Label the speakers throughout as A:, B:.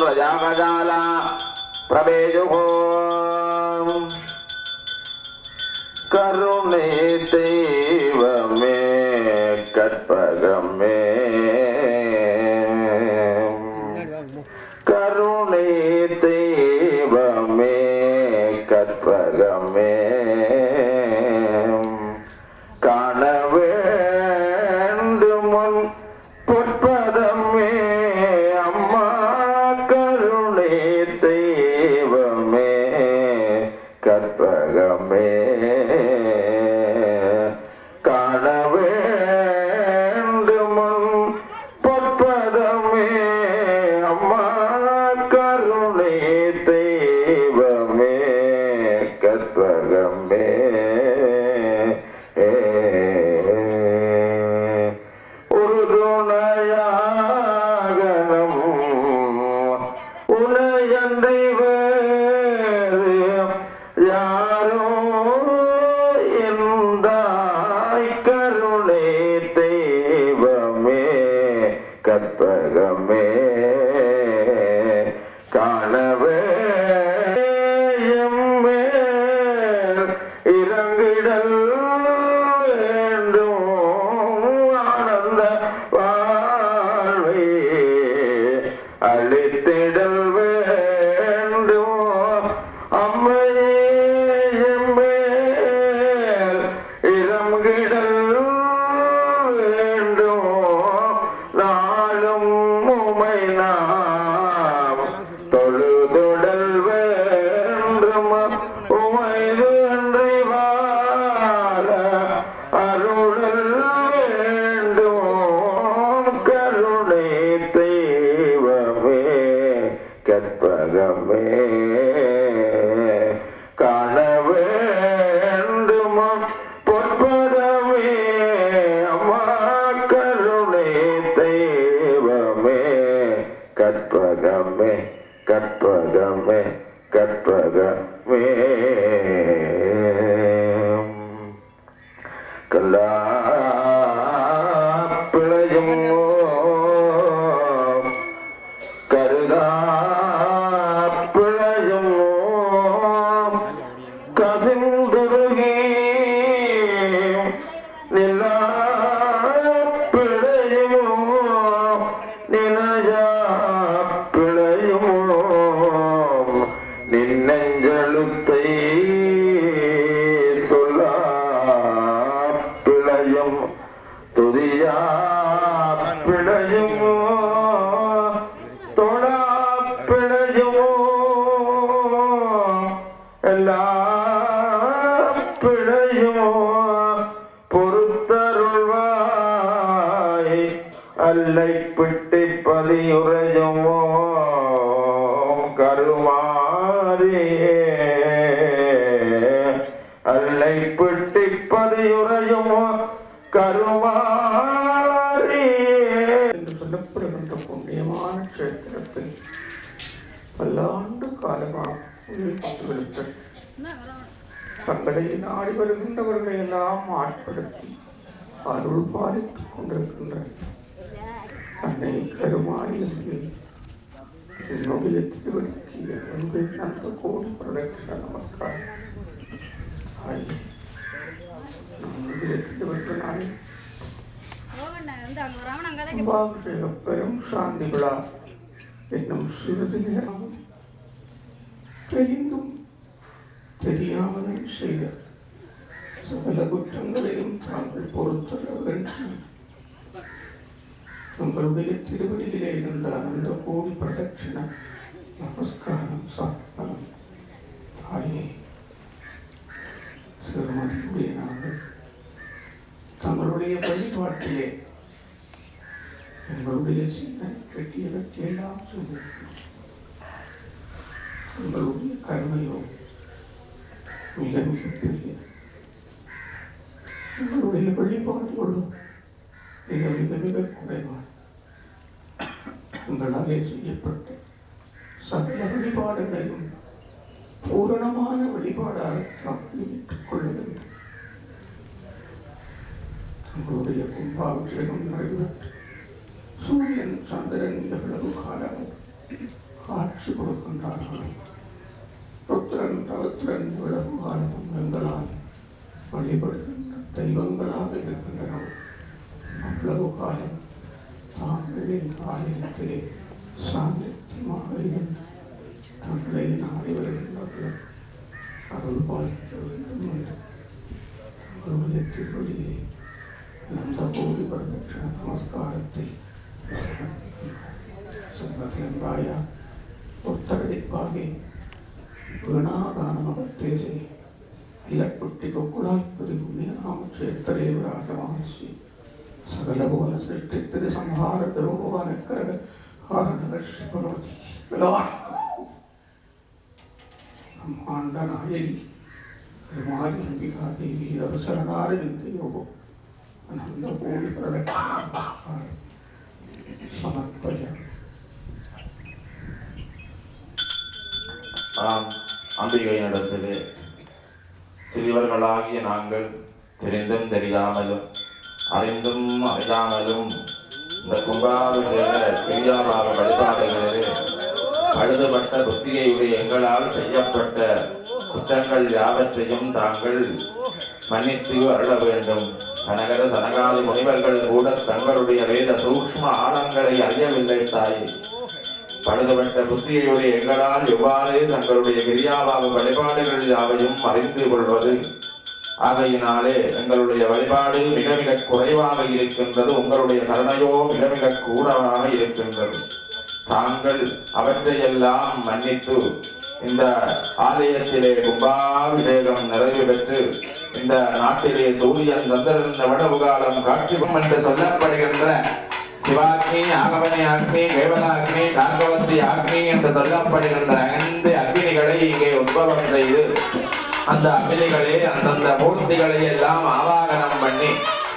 A: व्रजागजाला प्रवेजुः करुणे दैवमे कற்பகமே கருணை தெய்வமே கற்பகமே காண வேண்டுமுன் பொற்பதமே அம்மா கருணை தெய்வமே கற்பகமே காண வேண்டுமுன் பொற்பதமே அம்மா கருணை தெய்வமே கற்பகமே உறுதுணையாகனம் உனையன்றை வேறு யாரோ எந்தாய் கருணை தெய்வமே கற்பகமே காணவே எம்மேல் இறங்கிடல் வேண்டும் ஆனந்த வாழ்வை அளித்திடல் வேண்டும் அம்மையே எம்மேல் இறங்கிடல் வேண்டும் நாளும் உமை நாம் தொழுதுடல் வேண்டும் உமை வென்றி வாழ அருளல் வேண்டும் கருணை தெய்வமே கற்பகமே காண வேண்டும் பொற்பதமே அம்மா கருணை தெய்வமே கற்பகமே கற்பகமே கற்பகமே கல்லாப்பிழையும் கருதாப்பிழையும் கசிந்துருகி நிலாப்பிழையும் நினையாப்பிழையும் நின்னெஞ்செழுத்தை சொல்லா பிழையும் துதியா பிழையும் தொழா பிழையும் எல்லா பிழையும் பொறுத்தருள்வாய் அல்லை பிட்டி பதியுறையுமோ கருமாரியே அல்லை பிட்டி பதியுறையுமோ கருமாரியே
B: என்று சொல்லப்படுகின்ற புண்ணியமான கஷேத்திரத்தில் பல்லாண்டு காலமாக தங்களை நாடி வருகின்றவர்களை எல்லாம் ஆட்படுத்தி அருள் பாலித்துக் கொண்டிருக்கின்ற தன்னை கருமாரியில் என்னுடைய திருவடிக்கு உங்கள் நல்ல கோடி பிரதட்சண நமஸ்காரம். பெரும் சாந்தி விழா என்னும் சிறிது நேரம் தெரிந்தும் தெரியாமலும் செய்த சகல குற்றங்களையும் தாங்கள் பொறுத்தர வேண்டும். உங்களுடைய திருவடியிலே இருந்த அந்த கோடி பிரதட்சண நமஸ்காரம் சாப்பிடலாம். தாயே சிறுமதியுடைய நாங்கள் தங்களுடைய வழிபாட்டிலே எங்களுடைய சிந்தனை கட்டியவற்றை எல்லாம் சொல்லியிருக்கிறோம். உங்களுடைய கருணையோ மிக மிக பெரியது. உங்களுடைய வழிபாடுகளோ மிக மிக மிக குறைவான உங்களாலே செய்யப்பட்ட சகல வழிபாடுகளையும் பூரணமான வழிபாடாக தாங்கள் ஏற்றுக் கொள்ள வேண்டும். உங்களுடைய கும்பாபிஷேகம் நிறைவேற்று சூரியன் சந்திரன் எவ்வளவு காலமும் காட்சி கொடுக்கின்றார்கள். புத்திரன் பவித்திரன் இவ்வளவு காலமும் எங்களால் வழிபடுகின்ற தெய்வங்களாக இருக்கின்றனர். அவ்வளவு காலம் தாங்களின் ஆலயத்திலே சாந்தியமாக இருந்து தங்களை நாடி வருகின்றவர்கள் அருள் பாலிக்க வேண்டும் என்று அவருடைய திருவடியிலே நந்த கோடி பிரதட்சண நமஸ்காரத்தை சம்பத்தியம்பாய உத்தரதிப்பாகி வீணாகானமவத்தேசே ഇലക്കുട്ടി കൊക്കുളായ്പതി പുണ്യനാമക്ഷേത്രേ വിരാജമാനസി സകലബോധ സൃഷ്ടിത്തിരി സംഹാര ദ്രോപവാനക്കര കാരണകർഷിപർവതി ബ്രഹ്മാണ്ടനായി ഹരിമാരി അംബികാദേവി അവസരണാരവിന്ദയോഗോ അനന്തകോടി പ്രദക്ഷിണ സമർപ്പയ.
C: ஆம், அம்பிகையினிடத்திலே சிறியவர்களாகிய நாங்கள் தெரிந்தும் தெரியாமலும் அறிந்தும் அறியாமலும் இந்த கும்பாபிஷேக கிரியாபாக வழிபாடுகளிலே பழுதுபட்ட புத்தியையுடைய எங்களால் செய்யப்பட்ட குற்றங்கள் யாவற்றையும் தாங்கள் மன்னித்து அருள வேண்டும். கனகர சனகாதி முனிவர்கள் கூட தங்களுடைய வேத சூக்ஷ்ம ஆழங்களை அறியவில்லை தாயே. பழுதுபட்ட புத்தியையுடைய எங்களால் எவ்வாறு தங்களுடைய கிரியாபாக வழிபாடுகள் யாவையும் அறிந்து கொள்வது? ஆகையினாலே எங்களுடைய வழிபாடு மிக மிக குறைவாக இருக்கின்றது. உங்களுடைய கருணையோ மிக மிக கூடவாக இருக்கின்றது. தாங்கள் அவற்றையெல்லாம் மன்னித்து இந்த ஆலயத்திலே கும்பாபிஷேகம் நிறைவு பெற்று இந்த நாட்டிலே சூரியன் சந்திரன் எவ்வளவு காலம் காட்சிக்கும் என்று சொல்லப்படுகின்ற சிவாக்னி, ஆகவனி அக்னி, கேவலாக்னி, கார்கவத்தி அக்னி என்று சொல்லப்படுகின்ற 5 அக்னிகளை இங்கே உத்பவம் செய்து அந்த அக்னிகளே அந்தந்த மூர்த்திகளை எல்லாம் ஆவாகனம் பண்ணி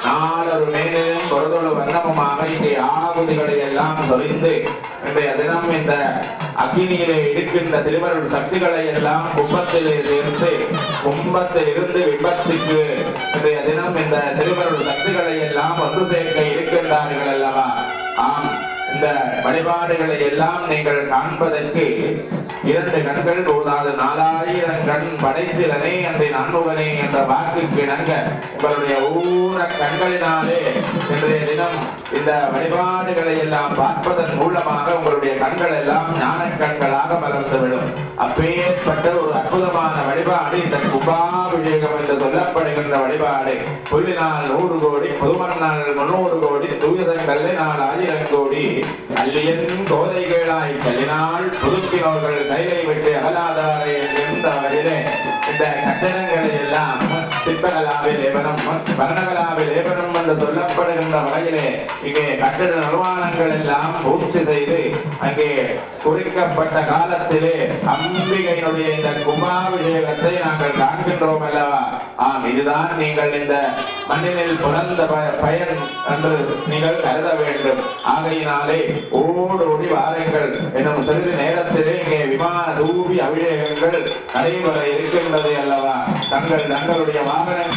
C: நாளொரு மேலும் பொருதொழு வண்ணமுமாக இங்கே ஆகுதிகளை எல்லாம் சொரிந்து இன்றைய தினம் இந்த அக்னியிலே இருக்கின்ற திருவருள் சக்திகளை எல்லாம் கும்பத்திலே சேர்த்து கும்பத்தில் இருந்து விபத்துக்கு இன்றைய தினம் இந்த திருவருள் சக்திகளை எல்லாம் ஒன்று சேர்க்க இருக்கின்றார்கள் அல்லவா? ஆம், இந்த வழிபாடுகளை எல்லாம் நீங்கள் காண்பதற்கு 2 கண்கள் போதாது, 4000 கண் படைத்திறனே அன்றை நான்முகனே என்ற வாக்குக்கு இணங்க உங்களுடைய ஊன கண்களினாலே இன்றைய தினம் இந்த வழிபாடுகளை எல்லாம் பார்ப்பதன் மூலமாக உங்களுடைய கண்கள் எல்லாம் ஞான கண்களாக மலர்ந்துவிடும். அப்பேற்பட்ட ஒரு அற்புதமான வழிபாடு இந்த கும்பாபிஷேகம் என்று சொல்லப்படுகின்ற வழிபாடு. புள்ளினால் 100 கோடி, புதுமண்ணால் 300 கோடி, தூயதங்கல்லினால் 1000 கோடி, அல்லியன் கோதைகளாய் கல்லினால் புதுக்கினோர்கள் கைலை விட்டு அகலாதாரே என்ற வகையிலே இந்த கட்டடங்களை எல்லாம் சிற்பகலாவில் லேபனம், வர்ணகலாவில் லேபனம் என்று சொல்லப்படுகின்ற வகையிலே இங்கே கட்டட நிர்மாணங்கள் எல்லாம் பூர்த்தி செய்து அங்கே குறிக்கப்பட்ட காலத்திலே அம்பிகையினுடைய இந்த கும்பாபிஷேகத்தை நாங்கள் காண்கின்றோம் அல்லவா? ஆம், இதுதான் நீங்கள் இந்த மண்ணினில் பிறந்த பயன் என்று நீங்கள் கருத வேண்டும். ஆகையினாலே ஓடோடி வாருங்கள். என்னும் சிறிது நேரத்திலே இங்கே விமான தூவி அபிஷேகங்கள் நடைபெற இருக்கின்றது அல்லவா? தங்களுடைய வாகனம்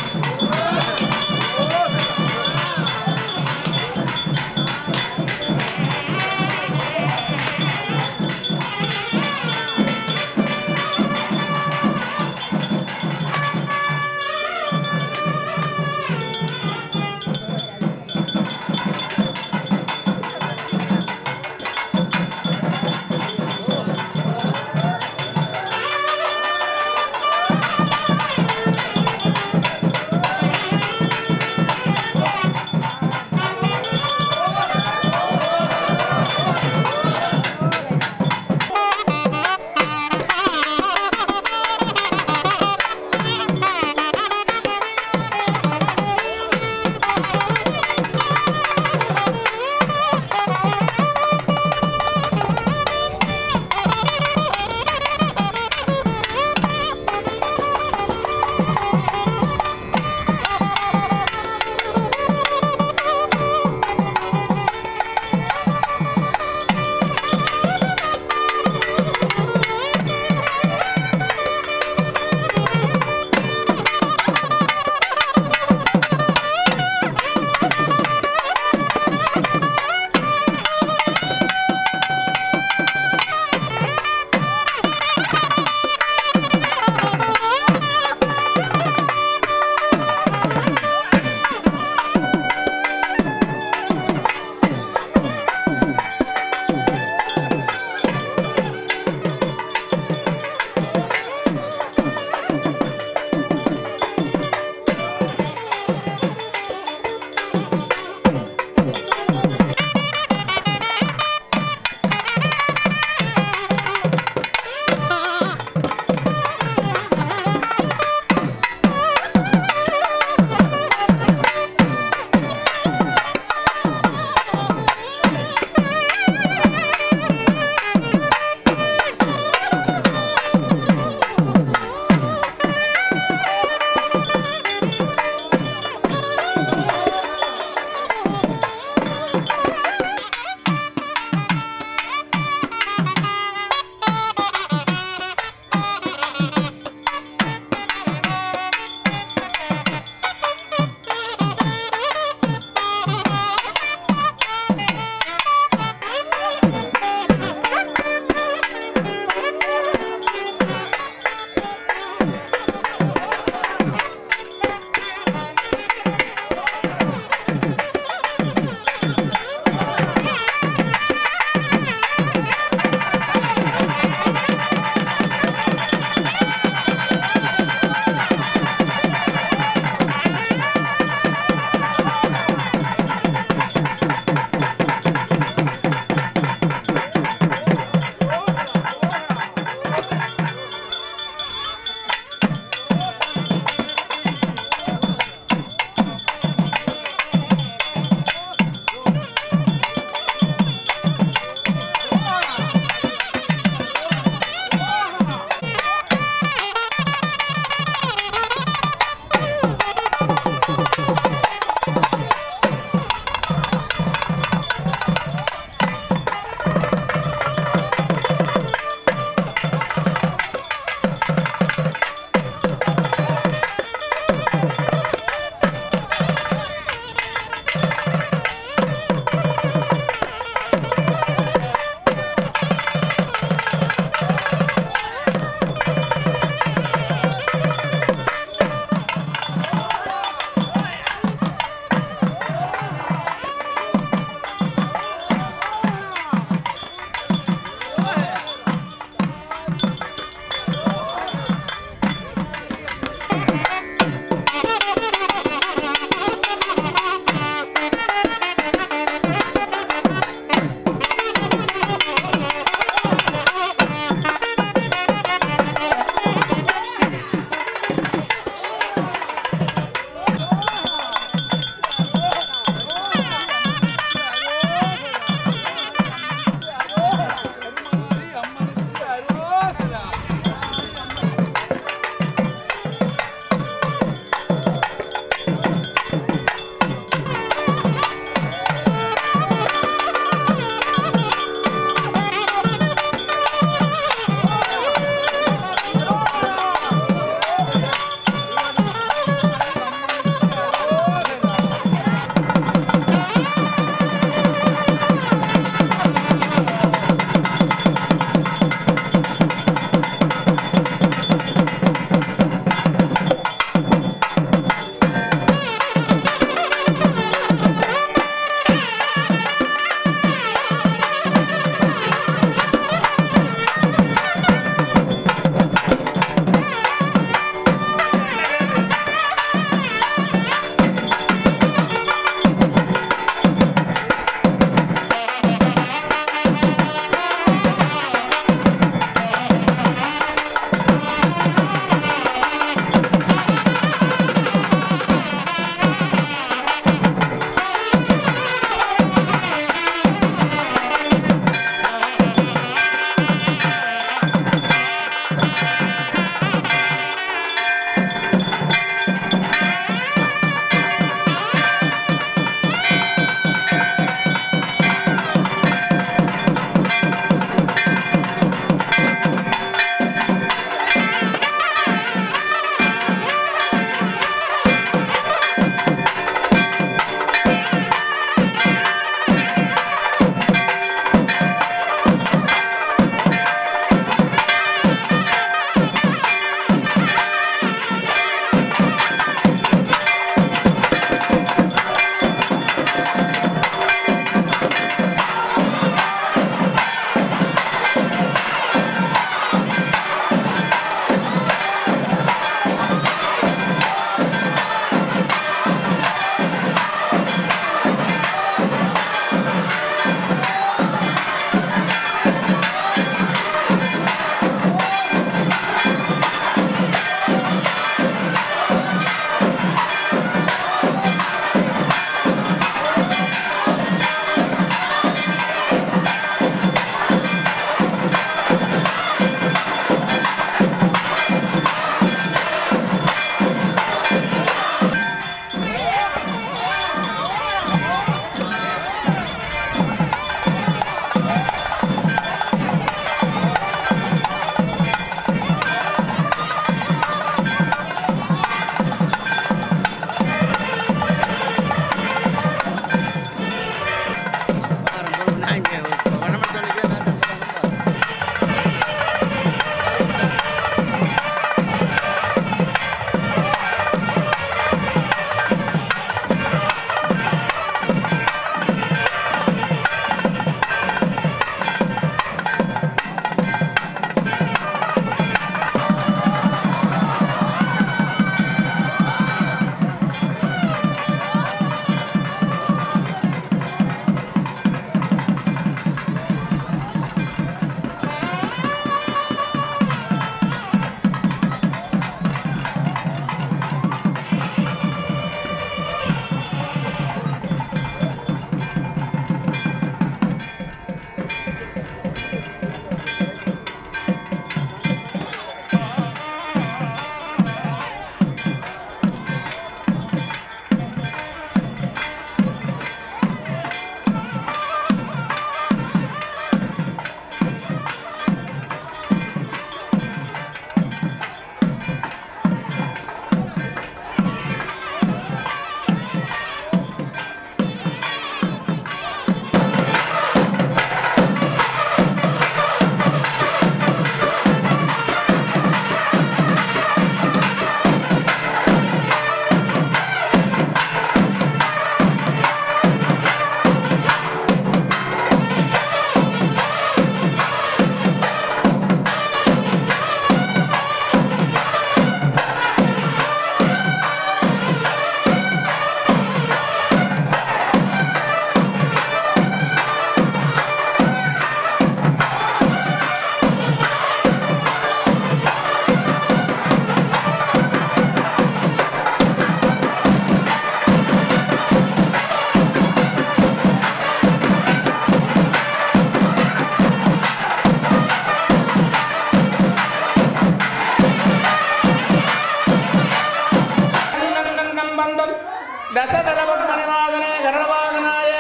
D: दशदलपद्मनिवादने गरुडवाहनाय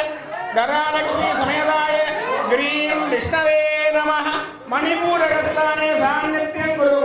D: गरालक्ष्मी समेताय ग्रीं विष्णवे नमः। मणिपूरकस्थाने सान्निध्यं कुरु।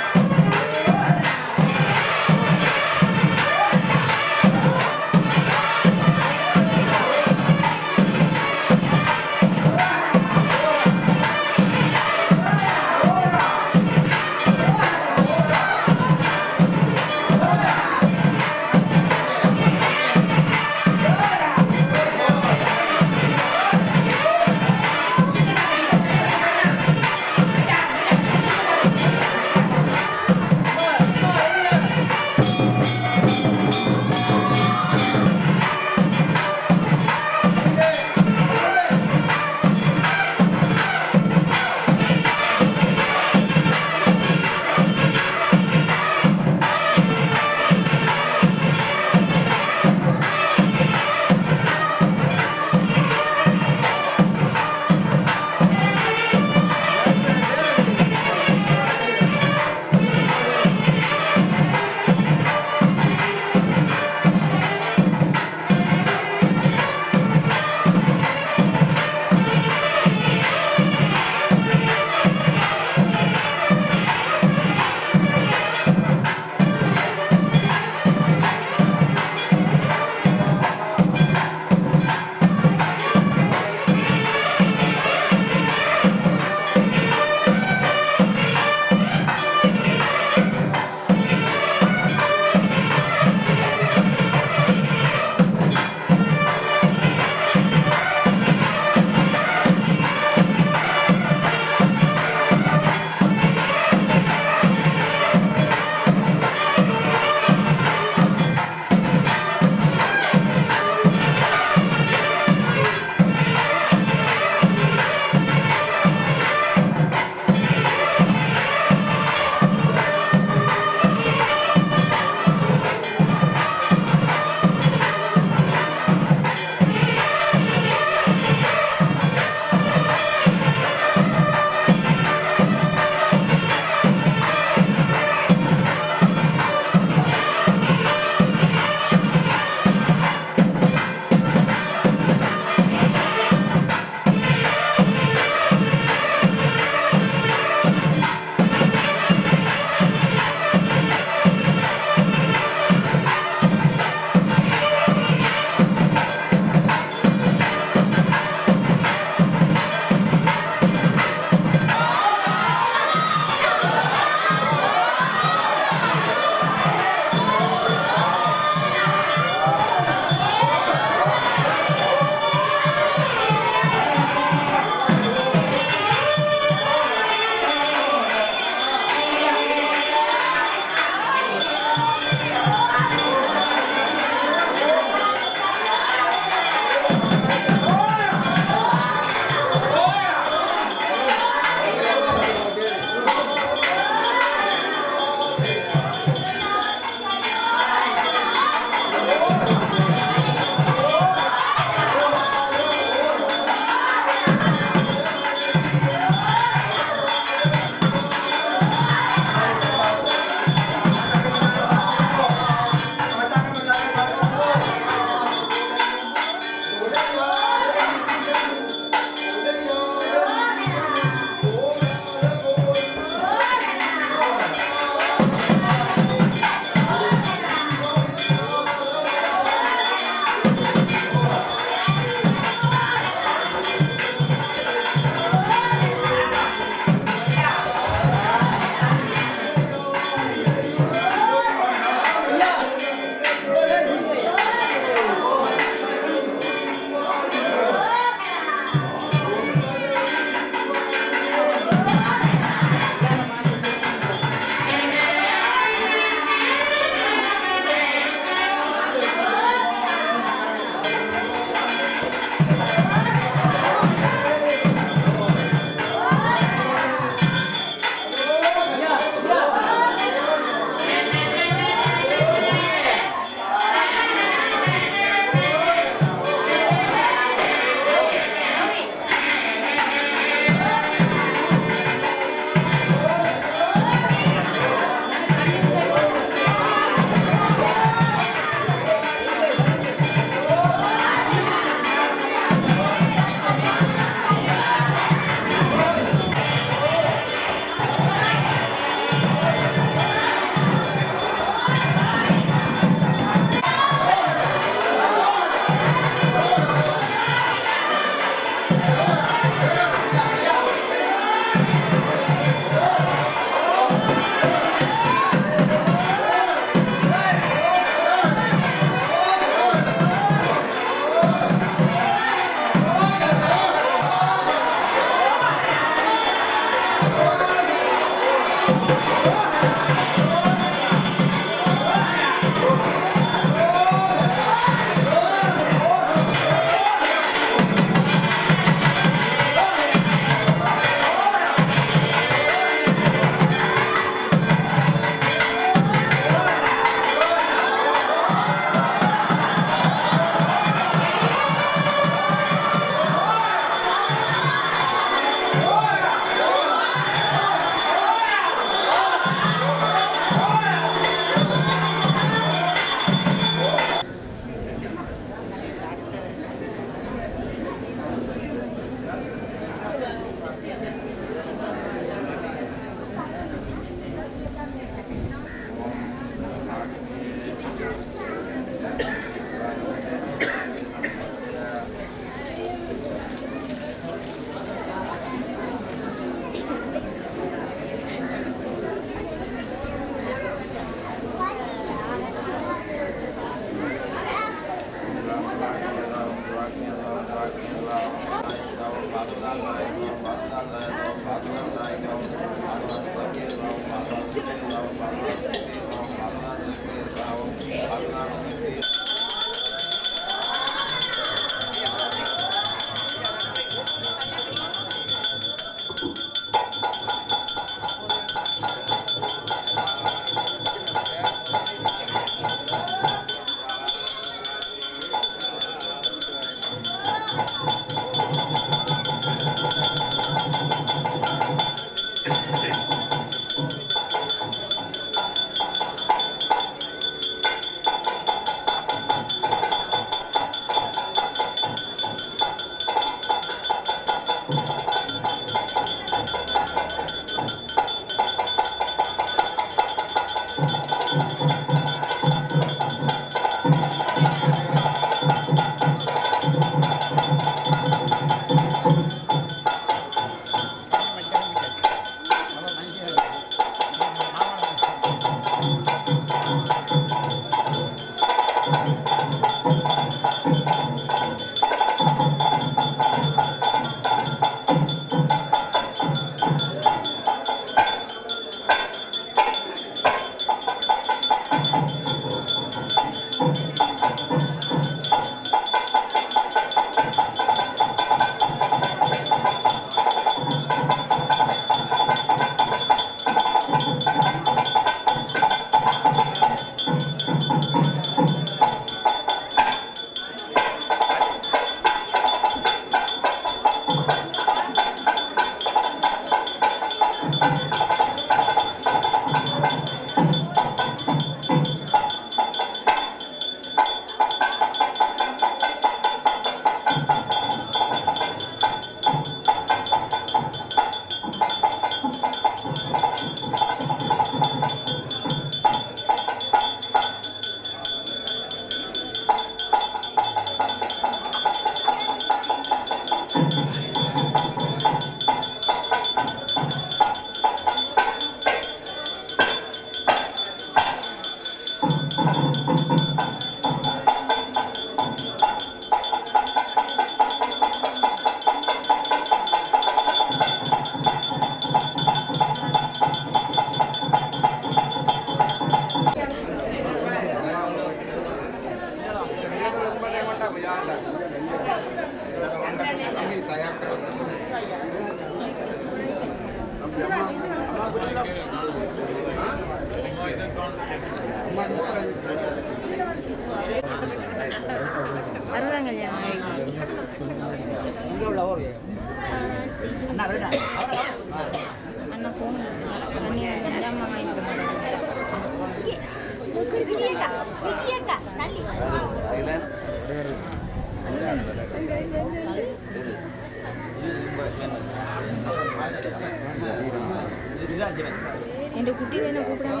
E: என் குட்டி வேணும் கூப்பிடாம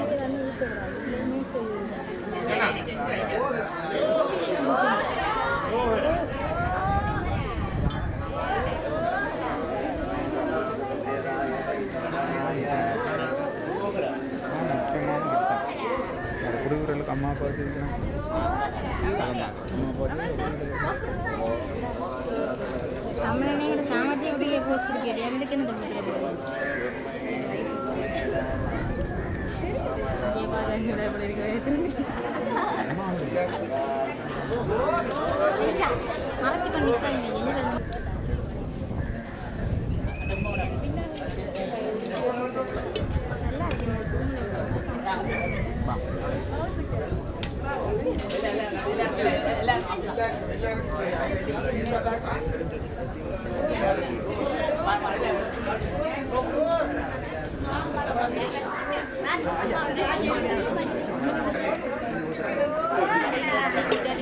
F: குடிவுறலுக்கு அம்மா பார்த்து
E: தமிழனே சாமத்தி அப்படியே போஸ்ட் கொடுக்க எதுக்கு என்ன மறத்தி பண்ணிட்டு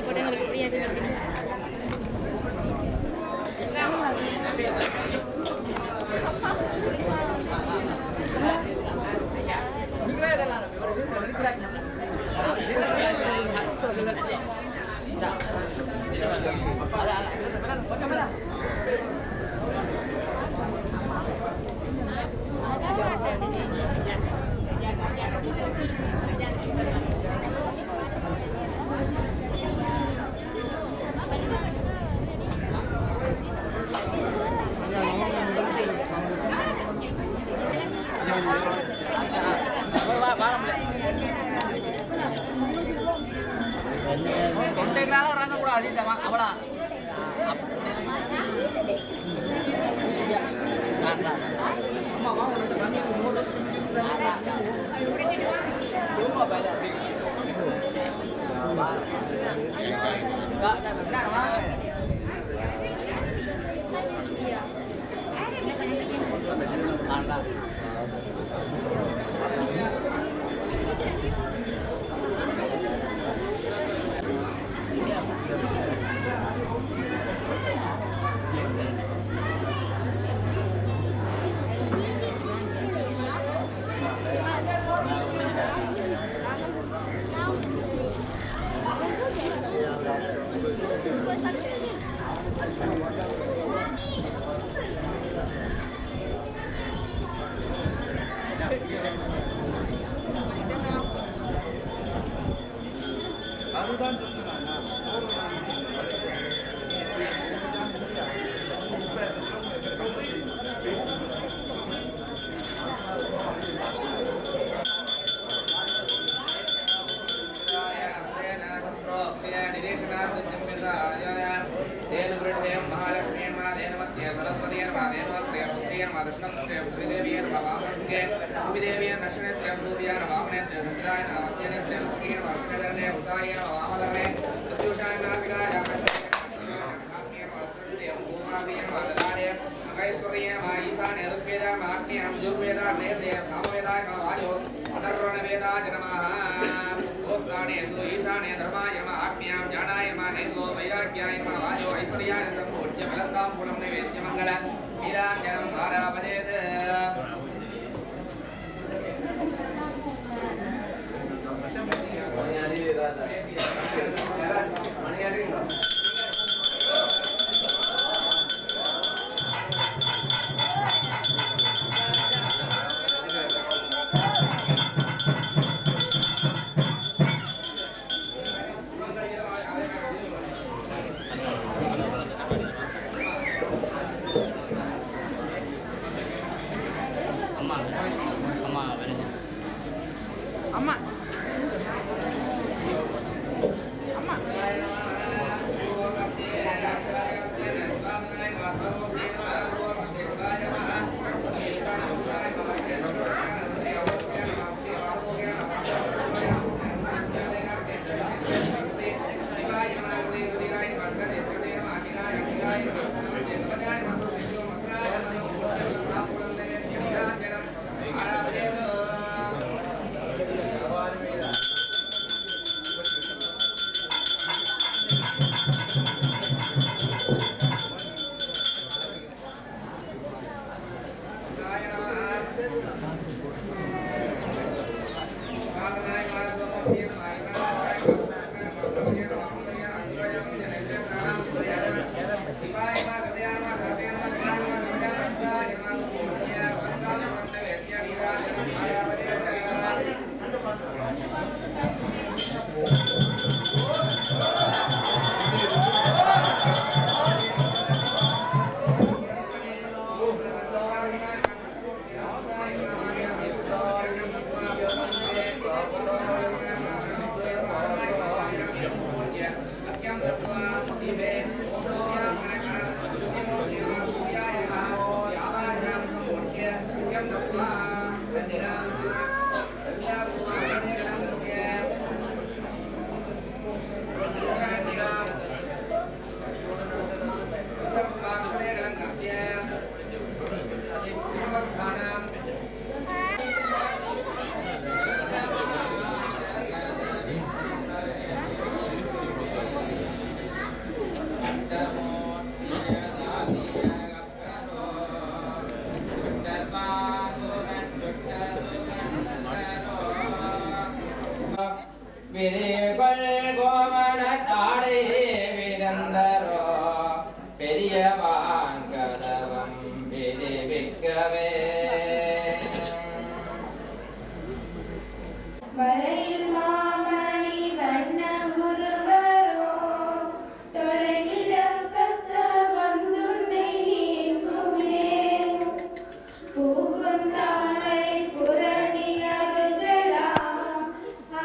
E: படங்களுக்கு பிடியாது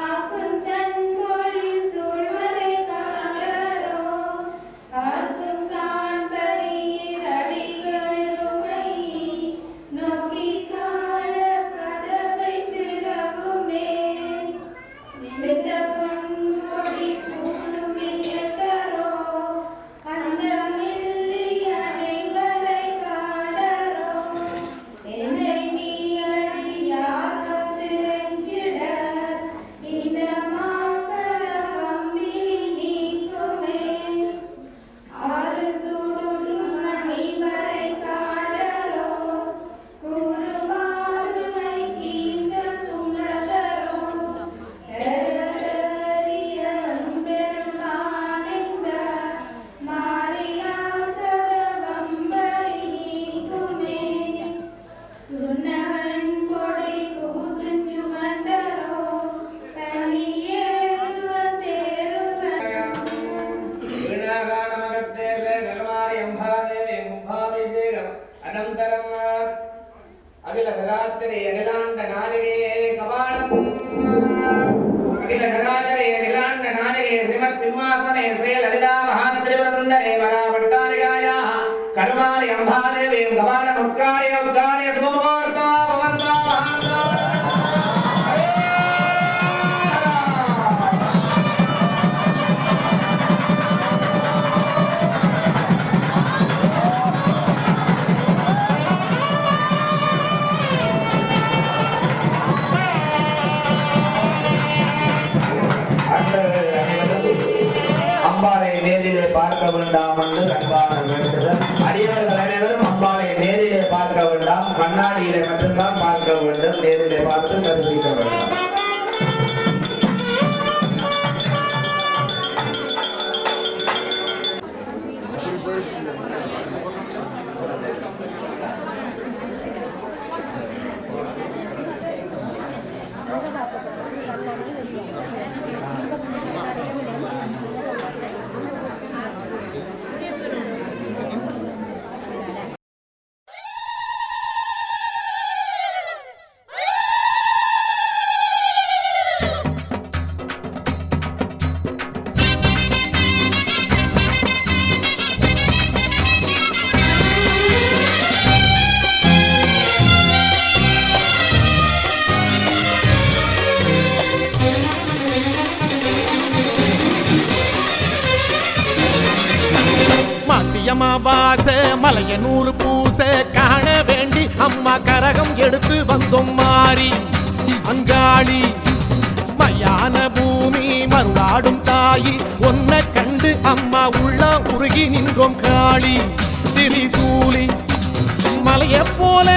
G: ஆக்கும் தன் மொழி சூழ்வரை காணரோ
D: அகில கராச்சரே அகிலாண்ட நாடிகே கபாலம் அகில கராச்சரே அகிலாண்ட நாடிகே ஸ்ரீமத் சிம்மாசனே ஸ்ரீ லலிதா மகாத்ரிவரந்தரே வராவட்டாரியாயா கருமாரி அம்பாதேவி கபால முக்காரிய உத்காரிய சுபமுகூர்த்தோ பவந்தோ மகாந்தோ அம்பாளை நேரிலே பார்க்க வேண்டாம் என்று அன்பான வேண்டுதல். அடியவர்கள் அனைவரும் அம்பாளை நேரிலே பார்க்க வேண்டாம், கண்ணாடியிலே மட்டும்தான் பார்க்க வேண்டும், நேரிலே பார்த்து தரிசிக்க வேண்டும்.
G: அமாவாச மலையனூர் பூச காண வேண்டி அம்மா கரகம் எடுத்து வந்தோம் மாறி அங்காளி மயான பூமி மருளாடும் தாயி ஒன்ன கண்டு அம்மா உள்ள உருகி நின்றோம் காளி திரிசூலி மலைய போல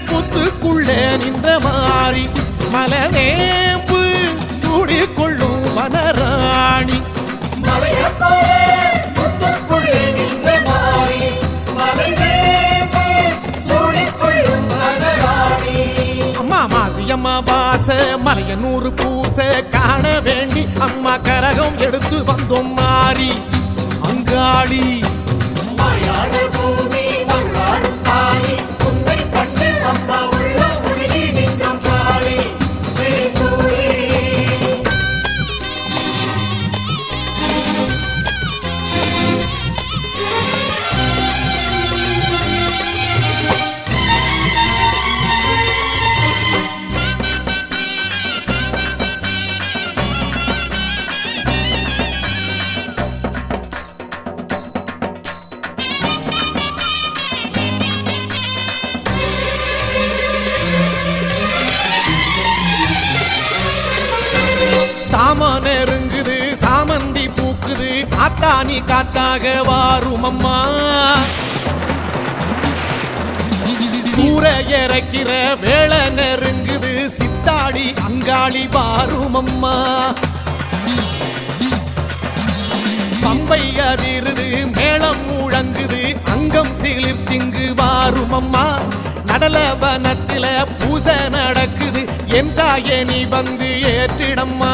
G: புத்துக்குள்ளே நின்ற மாறி மலவேம்பு சூடிக்கொள்ளும் வனராணி மலைய போல புத்துக்குள்ளே நின்ற மாறி மலவேம்பு சூடிக்கொள்ளும் வனராணி அம்மா மாசி அமாவாச மலையனூர் பூச காண வேண்டி அம்மா கரகம் எடுத்து வந்தோம் மாறி அங்காளி மயான பூமி மருளாடும் தாயி உன்னை கண்டு அம்மா உள்ள உருகி நின்றோம் காளி திரிசூலி சாம நெருங்குது சாமந்தி பூக்குது காத்தானி காத்தாக வாரும் அம்மா சூற இறக்கிற வேளை நெருங்குது சித்தாடி அங்காளி வாரும் அம்மா பம்பை அதிருது மேளம் முழங்குது அங்கம் சிலிர்த்திங்கு வாரும் அம்மா நடலவனத்தில பூசை நடக்குது என் தாயே நீ வந்து ஏற்றிடம்மா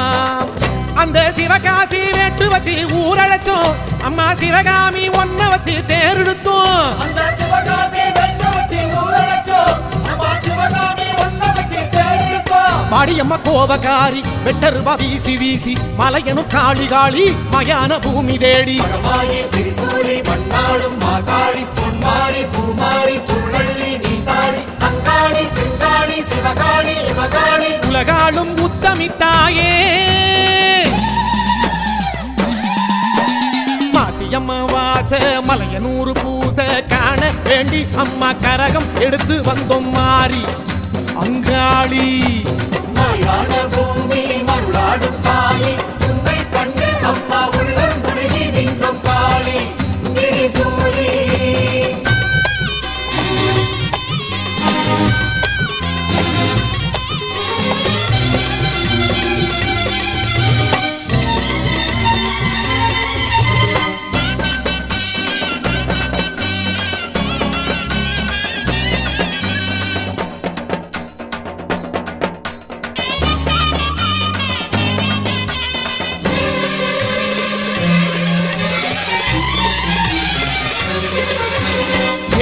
G: அந்த சிவகாசி வேட்டு வச்சு ஊரழைச்சோம் அம்மா சிவகாமி ஒன்ன வச்சு தேரெடுத்தோம் அந்த சிவகாசி வேட்டு வச்சு ஊரழைச்சோம் அம்மா சிவகாமி ஒன்ன வச்சு தேரெடுத்தோம் பாடியம்மா கோபகாரி வெட்டருவா வீசி வீசி மலையனு காளி காளி மயான பூமி தேடி திரிசூலி வண்ணாடும் மாகாளி பொன்மாரி பூமாரி புள்ளி நீ தாளி அங்காளி சிங்காளி சிவகாளி இவகாளி உலகாளும் உத்தமி தாயே மாசி அமாவாச மலையனூர் பூச காண வேண்டி அம்மா கரகம் எடுத்து வந்தோம் மாறி அங்காளி மயான பூமி மருளாடும் தாயி உன்னை கண்டு அம்மா உள்ளம் உருகி நின்றோம் காளி திரிசூலி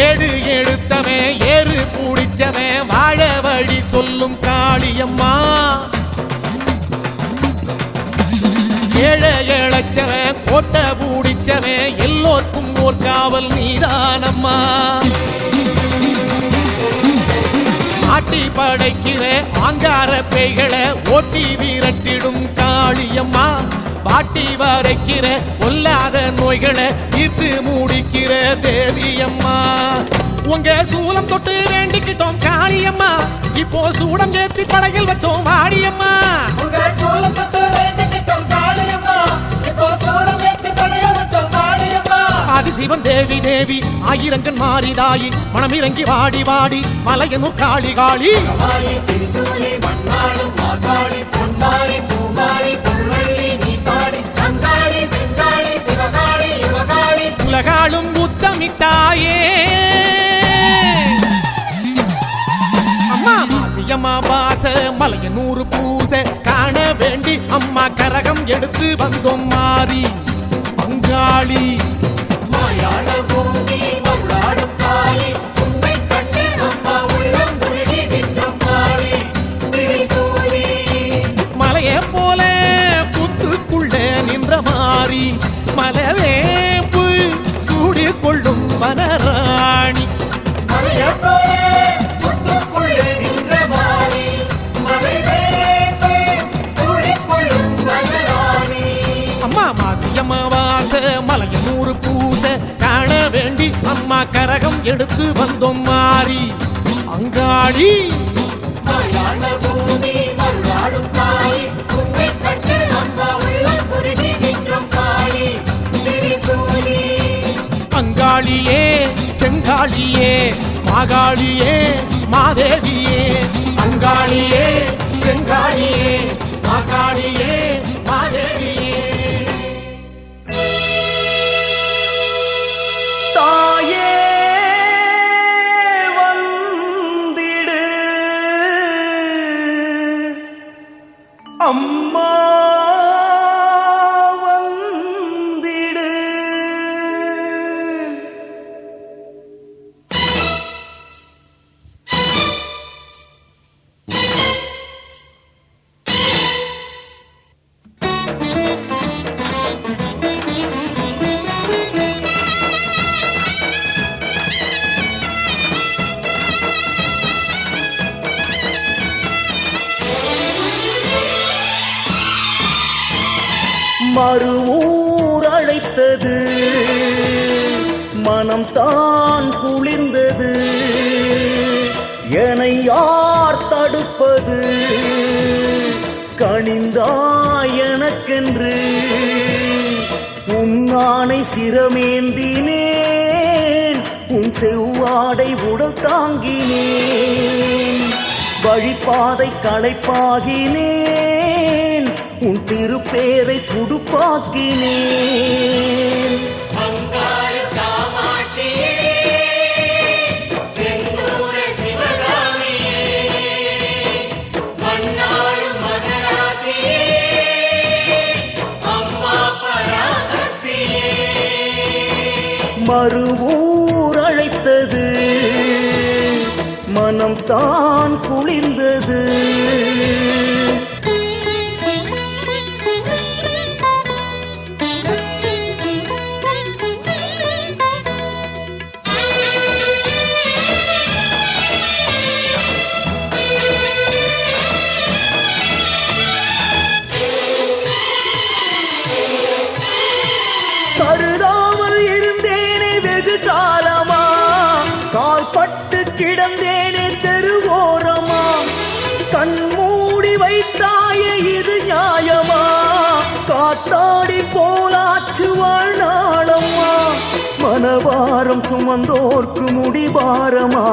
G: ஏடு எடுத்தவே ஏறு அருளும் காளியம்மா. ஏழை ஏழச்சவன் கோட்டை பூடிச்சவன் எல்லோர்க்கும் ஓர் காவல் நீதானம்மா. ஆட்டி படைக்கிற ஆங்கார பேய்களை ஓட்டி விரட்டிடும் காளியம்மா. பாட்டி வரைக்கிற கொல்லாத நோய்களை தீர்த்து மூடிக்கிற தேவியம்மா. உங்க சூலம் தொட்டு வேண்டிக்கிட்டோம் காளியம்மா. இப்போ சூடம் ஏத்தி படையில் வச்சோம் வாடியம்மா. ஆதிசிவன் தேவி தேவி ஆயிரங்கன் மாறிதாயி மனம் இறங்கி வாடி வாடி மலையனூர் காளி காளி. உலகாளும் உத்தமித்தாயே அம்மா. மாசியம்மா பாச மலையனூர் பூசை காண வேண்டி அம்மா கரகம் எடுத்து வந்தோம் மாறி பங்காளி. மலையே போல புத்துக்குள்ள நின்ற மாறி மலவேம்பு சூடி கொள்ளும் வனராணி. அம்மா மாசியம்மா வாச மலையனூர் பூசை காண வேண்டி அம்மா கரகம் எடுத்து வந்தோம் மாறி அங்காளி. அங்காளியே செங்காளியே மாகாளியே மாதேவியே. அங்காளியே செங்காளியே மாகாளியே மாதேவியே.
H: தாயே வந்திடு அம்மா வந்திடு. மறுவூர் அழைத்தது மனம் தான் குளிர்ந்தது. என்னை யார் தடுப்பது கனிந்தாய் எனக்கென்று. உன்னானை சிரமேந்தினேன் உன் செவ்வாடை உடல் தாங்கினேன். வழிபாதை களைப்பாகினேன் உன் திருப்பேரை துடுப்பாக்கினேன். மறுவூர் அழைத்தது மனம் தான் குளிர்ந்தது. கருதாமல் இருந்தேனே வெகு காலமா, கால்பட்டு கிடந்தேனே தெருவோரமா. கண்மூடி வைத்தாயே இது நியாயமா, காத்தாடி போலாச்சு வாழ்நாளம்மா. மனவாரம் சுமந்தோர்க்கு முடிவாரமா,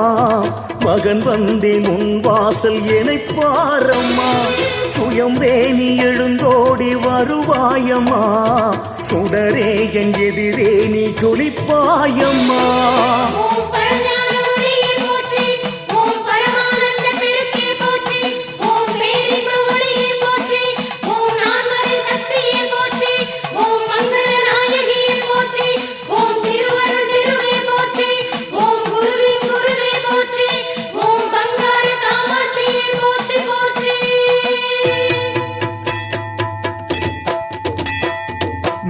H: மகன் வந்தேன் உன் வாசல் எனைப் பாரம்மா. சுயம் வேணி எழுந்தோடி வருவாயம்மா, சுடரே என் எதிரே நீ ஜொலிப்பாயம்மா.
I: ஓம்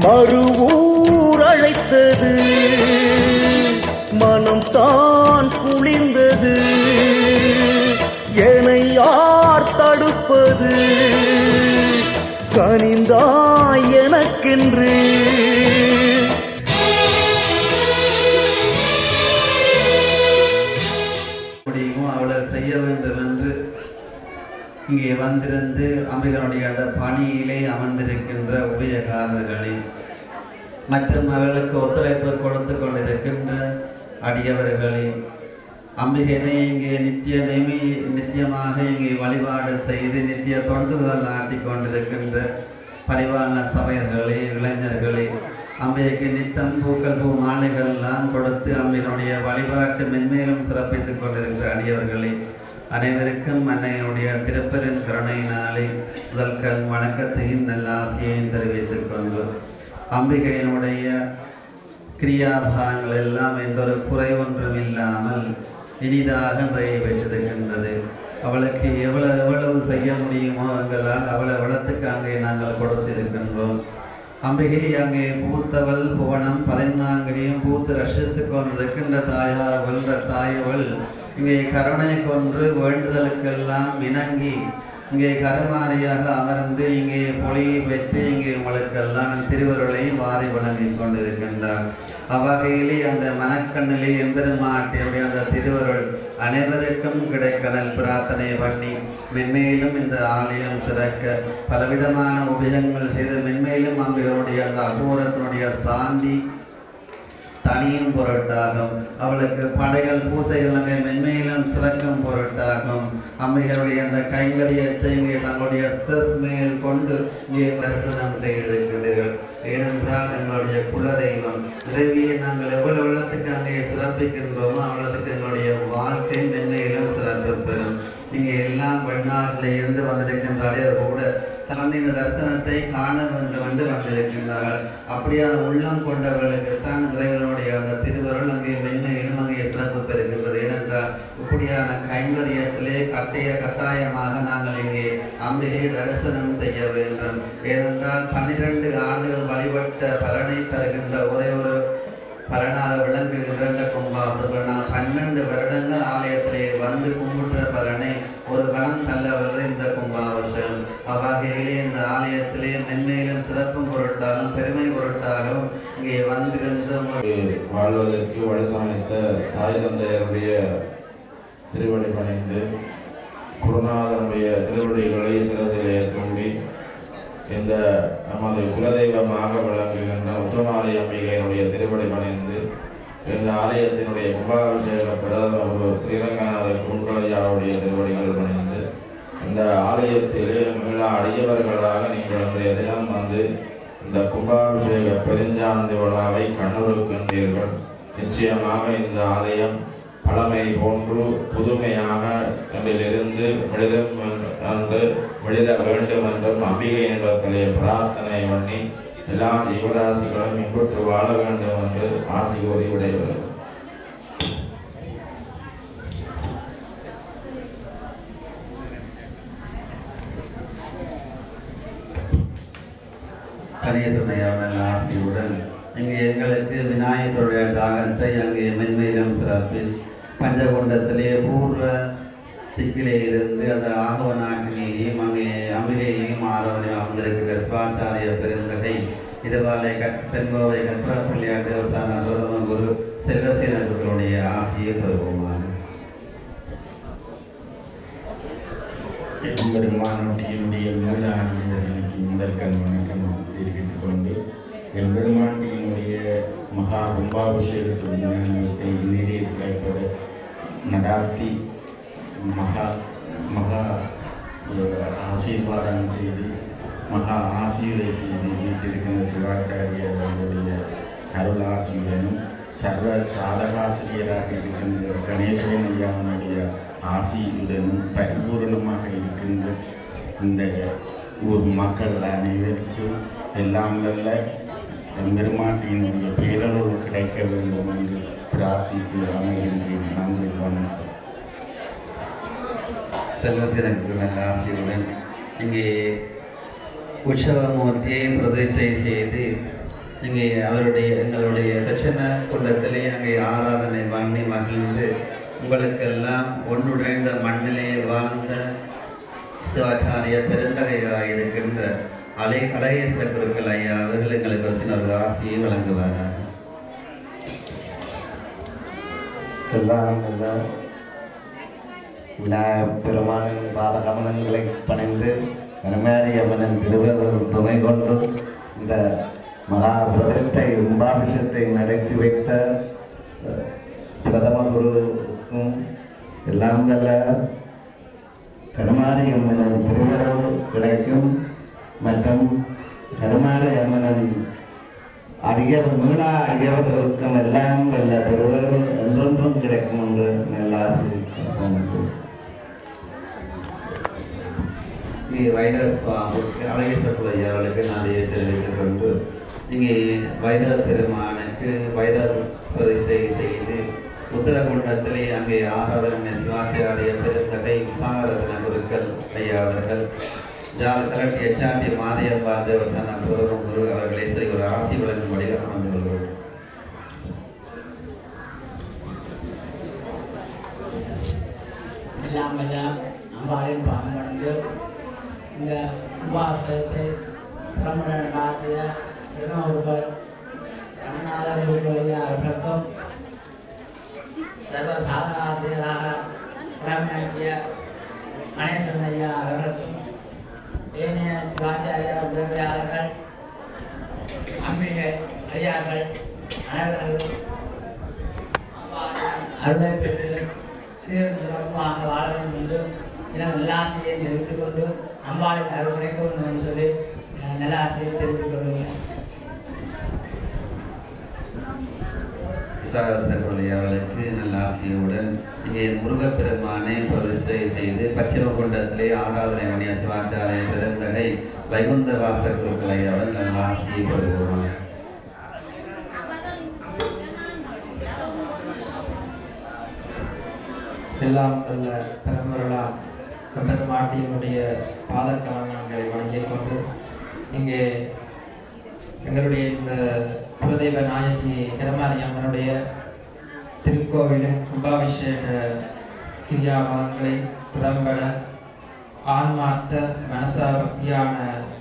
H: மறுவூர் அழைத்தது, மனம் தான் குளிர்ந்தது. என்னை யார் தடுப்பது, கனிந்தாய் எனக்கென்று.
I: அவளை செய்ய வேண்டும் என்று இங்கே வந்திருந்து அம்பிகளுடைய அந்த பணியிலே அமர்ந்திருக்கின்ற ஊழியக்காரர்களே மற்றும் அவர்களுக்கு ஒத்துழைப்பு கொடுத்து கொண்டிருக்கின்ற அடியவர்களே, அம்பிகையை இங்கே நித்தியமாக இங்கே வழிபாடு செய்து நித்திய தொண்டுகள் ஆட்டிக் கொண்டிருக்கின்ற பரிவான சபையர்களே, இளைஞர்களே, அம்பிகைக்கு நித்தம் பூக்கள் பூ மாலைகள்லாம் கொடுத்து அம்பினுடைய வழிபாட்டு மென்மேலும் சிறப்பித்துக் கொண்டிருக்கிற அடியவர்களே, அனைவருக்கும் அன்னையினுடைய திருப்பெரும் கருணையினாலே முதல்கள் வணக்கத்தையும் நல்ல ஆசையையும் தெரிவித்துக் கொண்டு அம்பிகையினுடைய கிரியாபாகங்கள் எல்லாம் எந்த ஒரு குறை ஒன்றும் இல்லாமல் இனிதாக நிறைவேற்றிருக்கின்றது. அவளுக்கு எவ்வளவு செய்ய முடியுமோ எங்களால் அவ்வளவுக்கு அங்கே நாங்கள் கொடுத்திருக்கின்றோம். அம்பிகை அங்கே பூத்தவள் புவனம் 14 பூத்து ரசித்து கொண்டிருக்கின்ற தாயார் வென்ற தாயவள் இங்கே கருணை கொன்று வேண்டுதலுக்கெல்லாம் இணங்கி இங்கே கருமாரியாக அமர்ந்து இங்கே பொழியை பெற்று இங்கே உங்களுக்கெல்லாம் திருவருளை வாரி வழங்கி கொண்டிருக்கின்றார். அவ்வகையிலே அந்த மனக்கண்ணிலே எம்பெருமாட்டியுடைய அந்த திருவருள் அனைவருக்கும் கிடைக்கடல் பிரார்த்தனை பண்ணி மென்மேலும் இந்த ஆலயம் சிறக்க பலவிதமான உபயோகங்கள் செய்து மென்மேலும் அம்பிகளுடைய அந்த அகோரத்தினுடைய சாந்தி தனியும் பொருட்டாகும். அவளுக்கு படைகள் பூசைகள் அங்கே மென்மையிலும் சிறக்கும் பொருட்டாகும். அம்மைகளுடைய அந்த கைங்கரியத்தை இங்கே தங்களுடைய சிஸ் மேல் கொண்டு இங்கே தரிசனம் செய்திருக்கிறீர்கள். ஏனென்றால் எங்களுடைய குலதெய்வம் இறைவியை நாங்கள் எவ்வளவு உள்ளத்துக்கு அங்கே சிறப்பிக்கின்றோமோ அவ்வளவுக்கு எங்களுடைய வாழ்க்கை மென்மையிலும் சிறப்பு பெறும். இங்கே எல்லாம் வெளிநாட்டில் இருந்து வந்திருக்கின்றாலே கூட தனது இந்த தரிசனத்தை காண வேண்டும் என்று வந்திருக்கின்றார்கள். அப்படியான உள்ளம் கொண்டவர்களுக்கு தான் இறைவனுடைய அந்த திருவருள் அங்கே மென்மையிலும் அங்கே சிறப்பு பெறுகின்றது. ஏனென்றால் இப்படியான கைங்கரியத்திலே கட்டாயமாக நாங்கள் இங்கே அம்பிகை தரிசனம் செய்ய வேண்டும். ஏனென்றால் 12 ஆண்டுகள் வழிபட்ட பலனை பெறுகின்ற ஒரே ஒரு பலனாக விளங்குகின்ற இந்த கும்பாபிஷேகம். நான் 12 வருடங்கள் ஆலயத்திலே வந்து கும்பிட்ட பலனை ஒரு கணம் தள்ளவது இந்த கும்பாபிஷேகம். அவ்வகையிலே இந்த ஆலயத்திலே மென்மையிலும் சிறப்பும் பொருட்டாலும் பெருமை பொருட்டாலும் இங்கே வந்திருந்து
C: வாழ்வதற்கு வழிசமைத்த தாய் தந்தையருடைய திருவடி பணிந்து குருநாதனுடைய திருவடிகளை சிறசிலே தூண்டி இந்த நமது குலதெய்வமாக விளங்குகின்ற முத்துமாரி அம்பிகையினுடைய திருவடி பணிந்து இந்த ஆலயத்தினுடைய கும்பாபிஷேக பிரதம குரு ஸ்ரீரங்கநாதர் குருக்கலையாவுடைய திருவடிகள் பணிந்து இந்த ஆலயத்திலே மிக அடியவர்களாக நீங்கள் இன்றைய தினம் வந்து இந்த கும்பாபிஷேக பெருஞ்சாந்தி விழாவை கண்ணுறுக்கின்றீர்கள். நிச்சயமாக இந்த ஆலயம் பழமை போன்று புதுமையாக இன்றிலிருந்து விழித வேண்டும் என்றும் அம்பிகையினிடத்திலே பிரார்த்தனை பண்ணி எல்லா ஜீவராசிகளும் இன்புற்று வாழ வேண்டும் என்று ஆசி கூறி விடைபெறும்.
I: கணேசனையான ஆசியுடன் இங்கே எங்களுக்கு விநாயகருடைய தாகத்தை அங்கே மென்மேலும் சிறப்பி பஞ்சகுண்டத்திலே பூர்வ திக்கிலே இருந்து அந்த ஆகவ நாட்டினையும் அங்கே அம்பிகையையும் ஆரோக்கியம் அமர்ந்திருக்கிற சிவாச்சாரிய பெருந்தகை இதுவாலை தென்கோவை கற்ப பிள்ளையாட்டு பிரதம குரு செல்வசீனர்களுடைய ஆசியை பெறுவோமாக.
J: எம்பெருமானுடைய மூலாண்டியர்களுக்கு முதற்கண் வணக்கம் தெரிவித்துக் கொண்டு எம்பெருமாண்டியினுடைய மகா கும்பாபிஷேகத்தை நேரே சிறப்பட நடாத்தி மகா ஆசீர்வாதம் செய்து மகா ஆசீர்வை செய்து வீட்டிருக்கின்ற சிவாச்சாரியர்களுடைய அருள் ஆசிரியனும் சர்வ சாதகாசிரியராக இருக்கின்ற கணேசன் ஐயாவுடைய ஆசியுடனும் பரிபூர்ணமாக இருக்கின்ற இந்த ஊர் மக்கள் அனைவருக்கும் எல்லாம் வல்ல பெருமாட்டியினுடைய பேரருள் கிடைக்க வேண்டும் என்று பிரார்த்தித்து அமைகின்றேன். நன்றி, வணக்கம்.
I: செல்வசீரர்கள் நல்ல ஆசியுடன் இங்கே உற்சவமூர்த்தியை பிரதிஷ்டை செய்து இங்கே எங்களுடைய தட்சண குண்டத்திலே அங்கே ஆராதனை பண்ணி மகிழ்ந்து உங்களுக்கெல்லாம் ஒன்றுடைந்த மண்ணிலே வாழ்ந்த சிவாச்சாரிய பெருந்தகையாக இருக்கின்ற அழகேஸ்வர குருக்கள் ஐயா அவர்கள் எங்களுக்கு சிலர் ஆசியை வழங்குவாராக.
K: எல்லாம் விநாயகப் பெருமானின் பாத கமலங்களை பணிந்து கருமாரி அம்மனின் திருவருள் துணை கொண்டு இந்த மகா பிரதத்தை கும்பாபிஷத்தை நடத்தி வைத்த பிரதம குருவுக்கும் எல்லாம் வல்ல கருமாரி அம்மனின் திருவருள் கிடைக்கும் மற்றும் கருமாரி அம்மனின் மீளா அடியவர்களுக்கும் எல்லாம் வல்ல திருவருள் என்றொன்றும் கிடைக்கும் என்று நல்ல ஆசிரியர்
I: வைர சுவாமி அழகேஸ்வர ஐயாவுக்கு நான் தெரிவித்துக் கொண்டு இங்கே வைர பெருமானுக்கு வைர பிரதிஷ்டை செய்து உத்தரகுண்டத்திலே அங்கே ஆராதனை சிவாச்சாரிய பெருந்தகை விசாரதன குருக்கள் ஐயா அவர்கள் ஜால் கலட்டி எச்சாண்டி மாரியம்பா தேவஸ்தான பிரதம குரு அவர்களை சரி ஒரு ஆட்சி வழங்கும்படி அமர்ந்து கொள்வோம்.
D: அம்பாளின் பாகமடைந்து இந்த உபாசத்தை பிரம்மணன் காத்திய திருநூறுகள் கண்ணாளர்களுடைய அவர்களுக்கும் சர்வ சாதனாசிரியராக பிரம்மணிய கணேசன் ஐயா அவர்களுக்கும் ஏனைய சிவாச்சாரிய உதவியாளர்கள் அம்பிகை ஐயாக்கள் அனைவர்களும் அருளை பெற்று சீரும் சிறப்பாக வாழ வேண்டும் என்று நல்ல ஆசையை தெரிவித்துக் கொண்டு அம்பாளின் அருள் கிடைக்கும் என்று சொல்லி நல்ல ஆசையை தெரிவித்துக் கொள்கிறேன்.
I: அவர்களுக்கு நல்ல ஆசையுடன் இங்கே முருகப்பெருமானை பிரதிஷ்டை செய்து பச்சிமகுண்டத்திலே ஆராதனை மணிய சிவாச்சாரிய பெருந்தகை வைகுந்த வாசர் குருக்களை அவர்கள் நல்ல ஆசையை பெறுகிறார்.
D: எல்லாம் நல்ல பெருமருளாம் பெருமாட்டியினுடைய பாதக்காரணங்களை வழங்கிக் கொண்டு இங்கே எங்களுடைய இந்த குலதெய்வ நாயகி கருமாரி அம்மனுடைய திருக்கோவிலின் கும்பாபிஷேக கிரியாபாதங்களை திறம்பட ஆன்மார்த்த மனசாபக்தியான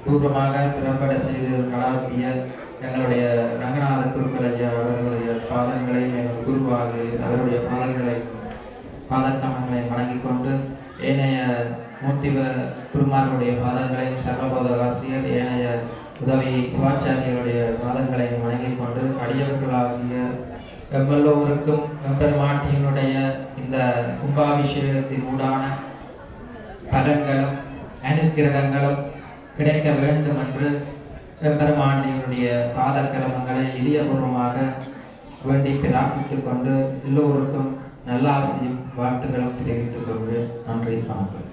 D: பூர்வமாக திறம்பட செய்து நடாத்திய எங்களுடைய ரங்கநாத குருக்கள் ஐயா அவர்களுடைய பாதங்களை குருவாக அவருடைய பாதக்கமங்களை வணங்கிக் கொண்டு ஏனைய மூர்த்திவ குருமார்களுடைய பாதங்களையும் சர்வபோதவாசியர் ஏனைய உதவி சிவாச்சாரியருடைய பாதங்களையும் வணங்கிக் கொண்டு அடியவர்களாகிய எவ்வளோருக்கும் எம்பெருமாட்டியினுடைய இந்த கும்பாபிஷேகத்தின் ஊடான பலன்களும் அனுக்கிரகங்களும் கிடைக்க வேண்டும் என்று எம்பெருமாட்டியினுடைய பாதக்கிரமங்களை எளியபூர்வமாக வேண்டி பிரார்த்தித்துக் கொண்டு எல்லோருக்கும் நல்ல ஆசையும் வாழ்த்துக்களும் தெரிவித்துக் கொண்டு நன்றி வணக்கம்.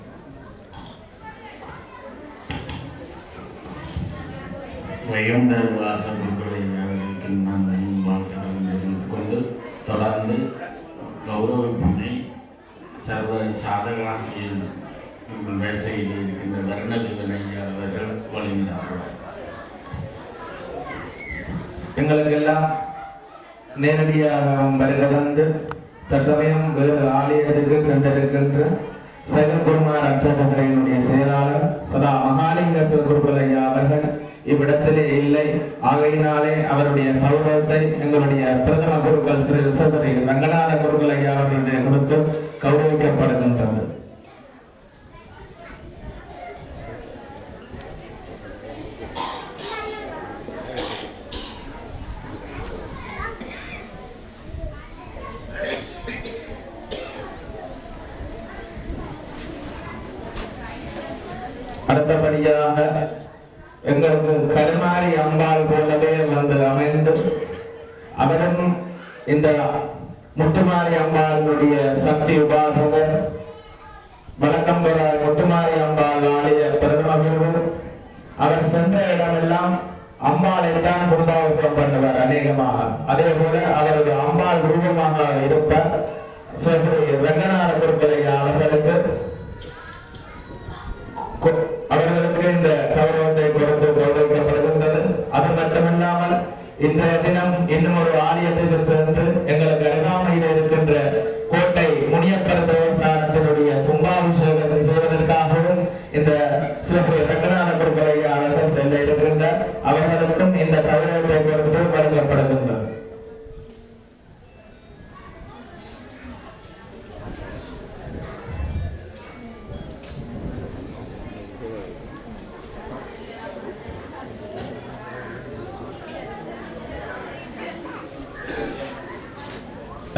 J: வைகுண்ட வாச குருக்களை நாங்கள் வாழ்த்துக்கள் தெரிவித்துக் கொண்டு தொடர்ந்து கௌரவிப்பினை சர்வ சாதகாசியில் உங்கள் வரிசையில் இருக்கின்ற வர்ணலிவன் ஐயா அவர்கள் வழங்கினார்கள்.
D: எங்களுக்கெல்லாம் நேரடியாக வருகிறது தற்சமயம் வேறு ஆலயத்திற்கு சென்றிருக்கின்ற சைவகுருமார் அச்சகத்திரையினுடைய செயலாளர் சதா மகாலிங்க சிவகுருக்கள் ஐயா அவர்கள் இவ்விடத்திலே இல்லை. ஆகையினாலே அவருடைய கௌரவத்தை எங்களுடைய பிரதம குருக்கள் ஸ்ரீ விசதரை ரங்கநாத குருக்கள் ஐயா அவர்களுடைய கொடுத்து கௌரவிக்கப்படுகின்றது. அடுத்தபடியாக எங்களுக்கு கருமாரி அம்பாள் போலவே வந்து அமைந்து அவரும் இந்த முத்துமாரி அம்பாளுடைய சக்தி உபாசகர் வழக்கம் பெற முத்துமாரி அம்பாள் ஆலய பிரதம குரு. அவர் சென்ற இடமெல்லாம் அம்பாளை தான் கும்பாபிஷேகம் பண்ணுவார் அநேகமாக. அதே போல அவருடைய அம்பாள் உருவமாக இருப்பார். ஸ்ரீ ரங்கநாத குருக்கள் அவர்களுக்கு இந்த கௌரவத்தை கொடுத்து கௌரவிக்கப்படுகின்றது. அது மட்டுமல்லாமல்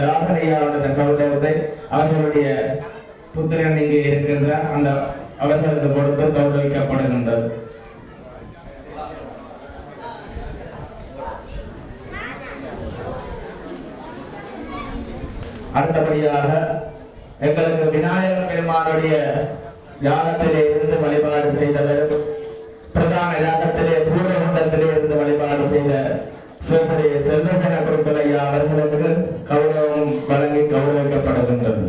D: ராசனையாவுடைய கௌரவத்தை அவர்களுடைய புத்திரன் இங்கே இருக்கின்ற அந்த அவர்களுக்கு கொடுத்து கௌரவிக்கப்படுகின்றது. அடுத்தபடியாக எங்களுக்கு விநாயகர் பெருமானுடைய யாகத்திலே இருந்து வழிபாடு செய்தவர், பிரதான யாகத்திலே பூர்வகுண்டத்திலே இருந்து வழிபாடு செய்த சிவஸ்ரீ செல்வசேன குருக்கள் ஐயா அவர்களுக்கு கௌரவம் வழங்கி கௌரவிக்கப்படுகின்றது.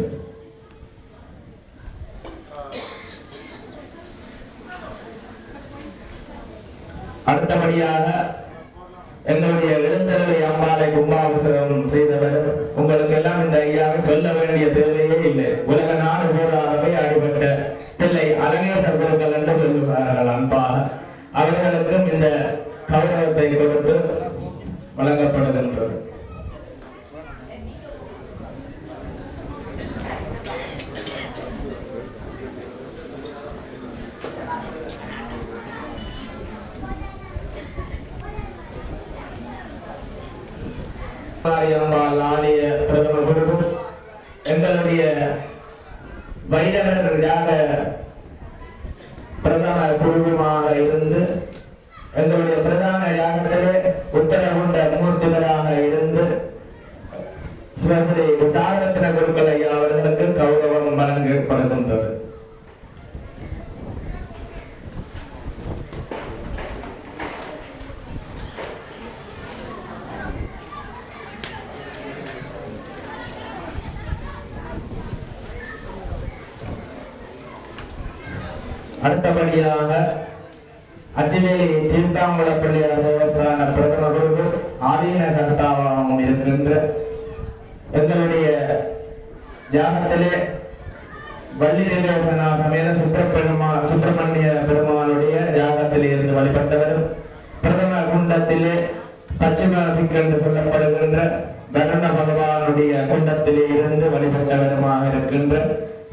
D: அடுத்தபடியாக எங்களுடைய எழுந்தருளை அம்பாளை கும்பாபிஷேகம் செய்தவர். உங்களுக்கு எல்லாம் இந்த ஐயாவை சொல்ல வேண்டிய தேவையே இல்லை. உலக நாடு போராகவே அடிபட்ட பிள்ளை அலங்கேசர் குருக்கள் என்று சொல்லுவார்கள் அன்பாக. அவர்களுக்கும் இந்த கௌரவத்தை கொடுத்து வழங்கப்படுகின்றது. ஆலய பிரதம குரு எங்களுடைய வைரவர்களாக பிரதம குருவுமாக இருந்து எங்களுடைய பிரதான யாகத்திலே உத்தரவுண்ட மூர்த்திகளாக இருந்து சிவஸ்ரீ விசாரத்தின குருக்கள் ஐயா அவர்களுக்கு கௌரவம் வழங்கப்படுகின்றது. அடுத்தபடியாக அச்சிலேயே தீர்த்தாம்பல பிள்ளையார் தேவஸ்தான பிரதம குரு ஆதீன கர்த்தாவாகவும் இருக்கின்ற எங்களுடைய யாகத்திலே வள்ளி நிவேசனா சமேத சுப்பிரமணிய பெருமானுடைய யாகத்திலே இருந்து வழிபட்டவர், பிரதம குண்டத்திலே பச்சிம என்று சொல்லப்படுகின்ற தருண பகவானுடைய குண்டத்திலே இருந்து வழிபட்டவருமாக இருக்கின்ற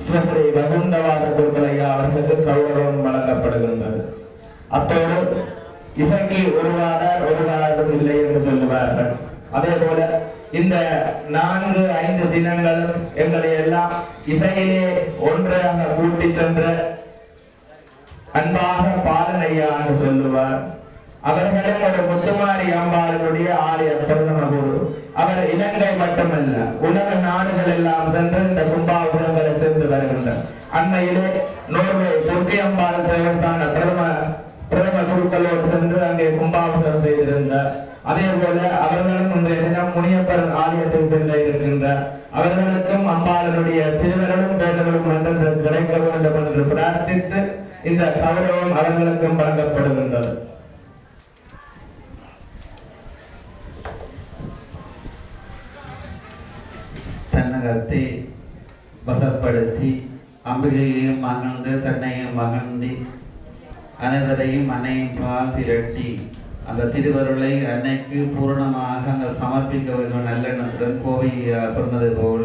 D: சிவஸ்ரீ வகுந்தவாச குருக்கள் ஐயா அவர்களுக்கு கௌரவம் வழங்கப்படுகின்றது. அத்தோடு இசைக்கு ஒரு வாரம் இல்லை என்று சொல்லுவார்கள். அதே போல இந்த 4-5 தினங்களும் எங்களை எல்லாம் இசையிலே ஒன்றாக கூட்டி சென்ற அன்பாக பாலனையா என்று சொல்லுவார். அவர்களும் ஒரு முத்துமாரி அம்பாளுடைய ஆலய பிரதம குரு. அவர் இலங்கை மட்டுமல்ல உலக நாடுகள் எல்லாம் சென்று இந்த கும்பாபிஷேகங்களை சென்று வருகின்றனர். அண்மையிலே நோர்வே துர்க்கி அம்பாள் தேவஸ்தான பிரதம குருக்களோடு சென்று அங்கே கும்பாபிஷேகம் செய்திருந்தார். அதே போல அவர்களும் இன்றைய தினம் முனியப்பர் ஆலயத்தில் செல்ல இருக்கின்றார். அவர்களுக்கும் அம்பாளனுடைய திருவர்களும் பேர்களும் நன்று கிடைக்க வேண்டும் என்று பிரார்த்தித்து இந்த கௌரவம் அவர்களுக்கும் வழங்கப்படுகின்றது.
I: தன்னகத்தை வசப்படுத்தி அம்பிகையையும் மகிழ்ந்து தன்னையும் மகிழ்ந்தி அனைவரையும் அன்னையும் பால் திரட்டி அந்த திருவருளை அன்னைக்கு பூரணமாக அங்கே சமர்ப்பிக்க வேண்டும் நல்லெண்ணத்துடன் கோவையா சொன்னது போல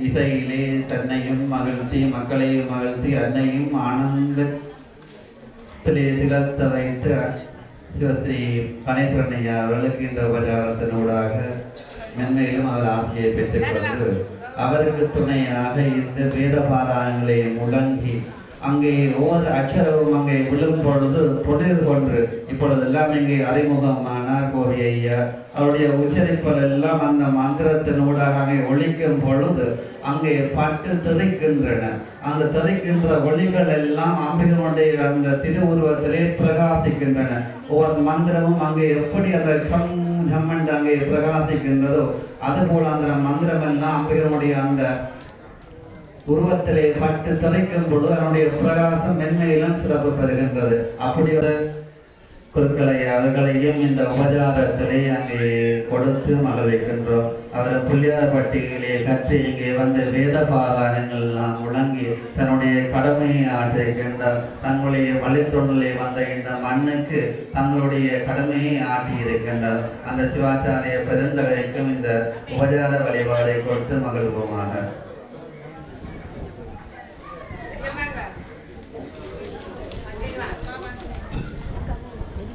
I: இசையிலே தன்னையும் மகிழ்த்தி மக்களையும் மகிழ்த்தி அன்னையும் ஆனந்தத்திலே திகழ்த்த வைத்து சிவஸ்ரீ கணேஸ்வரன் ஐயா அவர்களுக்கு இந்த உபச்சாரத்தினூடாக மென்மையிலும் அவர் ஆசையை பெற்றுக்கொண்டு அவருக்கு துணையாக இந்த வேத பாராயங்களை முழங்கி அங்கே ஒவ்வொரு அச்சரவும் அங்கே விழும் பொழுது பொழிர் கொன்று இப்பொழுது எல்லாம் இங்கே அறிமுகமானார் கோவி ஐயா. அவருடைய உச்சரிப்புகள் எல்லாம் அந்த மந்திரத்தினூடாக அங்கே ஒழிக்கும் பொழுது அங்கே பட்டு தெரிக்கின்றன. அந்த தெரிக்கின்ற ஒளிகள் எல்லாம் அம்பிகளுடைய அந்த திருவுருவத்திலே பிரகாசிக்கின்றன. ஒவ்வொரு மந்திரமும் அங்கே எப்படி அந்த கம்மண்டு அங்கே பிரகாசிக்கின்றதோ அதுபோல அந்த மந்திரம் எல்லாம் அம்பிகளுடைய அந்த உருவத்திலே பட்டு திரைக்கும் பொழுது அதனுடைய பிரகாசம் மென்மையிலும் சிறப்பு பெறுகின்றது. அப்படி ஒரு குருக்களை அவர்களையும் இந்த உபச்சாரத்திலே அங்கே கொடுத்து மகிழ்கின்றோம். அவர் புள்ளியார் பட்டியலே கற்று இங்கே வந்து வேத பாராயணங்கள் எல்லாம் முழங்கி தன்னுடைய கடமையை ஆற்றுகின்றார். தங்களுடைய வழித்தொழிலே வந்த இந்த மண்ணுக்கு தங்களுடைய கடமையை ஆட்டியிருக்கின்றார். அந்த சிவாச்சாரிய பெருந்தகைக்கும் இந்த உபச்சார வழிபாடை கொடுத்து மகிழ்வோமாக.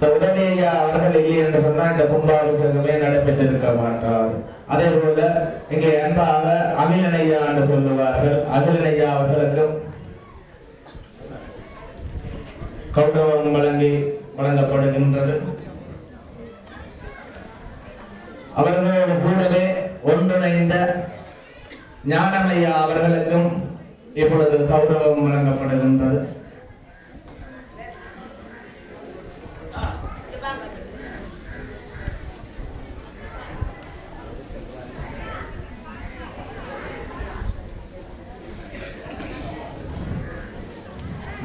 D: உடனேயா அவர்கள் இல்லை என்று சொன்னால் இந்த கும்பாபிஷேகமே நடைபெற்றிருக்க மாட்டார். அதே போல இங்கே அன்பாக அகிலன் ஐயா என்று சொல்லுவார்கள். அகிலன் ஐயா அவர்களுக்கும் கௌரவம் வழங்கப்படுகின்றது. அவர்களோடு கூடவே ஒன்றிணைந்த ஞானமையா அவர்களுக்கும் இப்பொழுது கௌரவம் வழங்கப்படுகின்றது.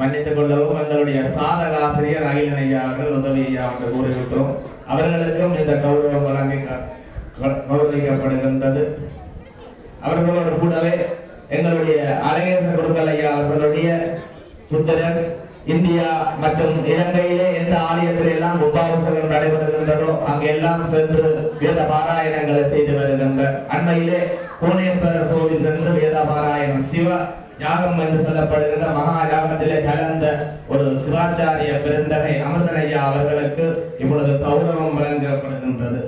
D: மன்னித்துக் கொள்ளவும் எங்களுடைய சாதக ஆசிரியர் அகிலன் ஐயா அவர்கள் உதவி ஐயா என்று கூறிவிட்டோம். அவர்களுக்கும் இந்த கௌரவம் கௌரவிக்கப்படுகின்றது. அவர்களோடு கூடவே எங்களுடைய அழகேச குருக்கள் ஐயா அவர்களுடைய புத்திரர் இந்தியா மற்றும் இலங்கையிலே எந்த ஆலயத்திலே எல்லாம் உபாவசங்கள் நடைபெறுகின்றதோ அங்கெல்லாம் சென்று வேத பாராயணங்களை செய்து வருகின்ற அண்மையிலே புவனேஸ்வரர் கோவில் சென்று வேத பாராயணம் சிவ யாகம் என்று சொல்லப்படுகின்ற மகா யாகத்திலே கலந்த ஒரு சிவாச்சாரிய பெருந்தகை அமிர்தன் ஐயா அவர்களுக்கு இப்பொழுது கௌரவம் வழங்கப்படுகின்றது.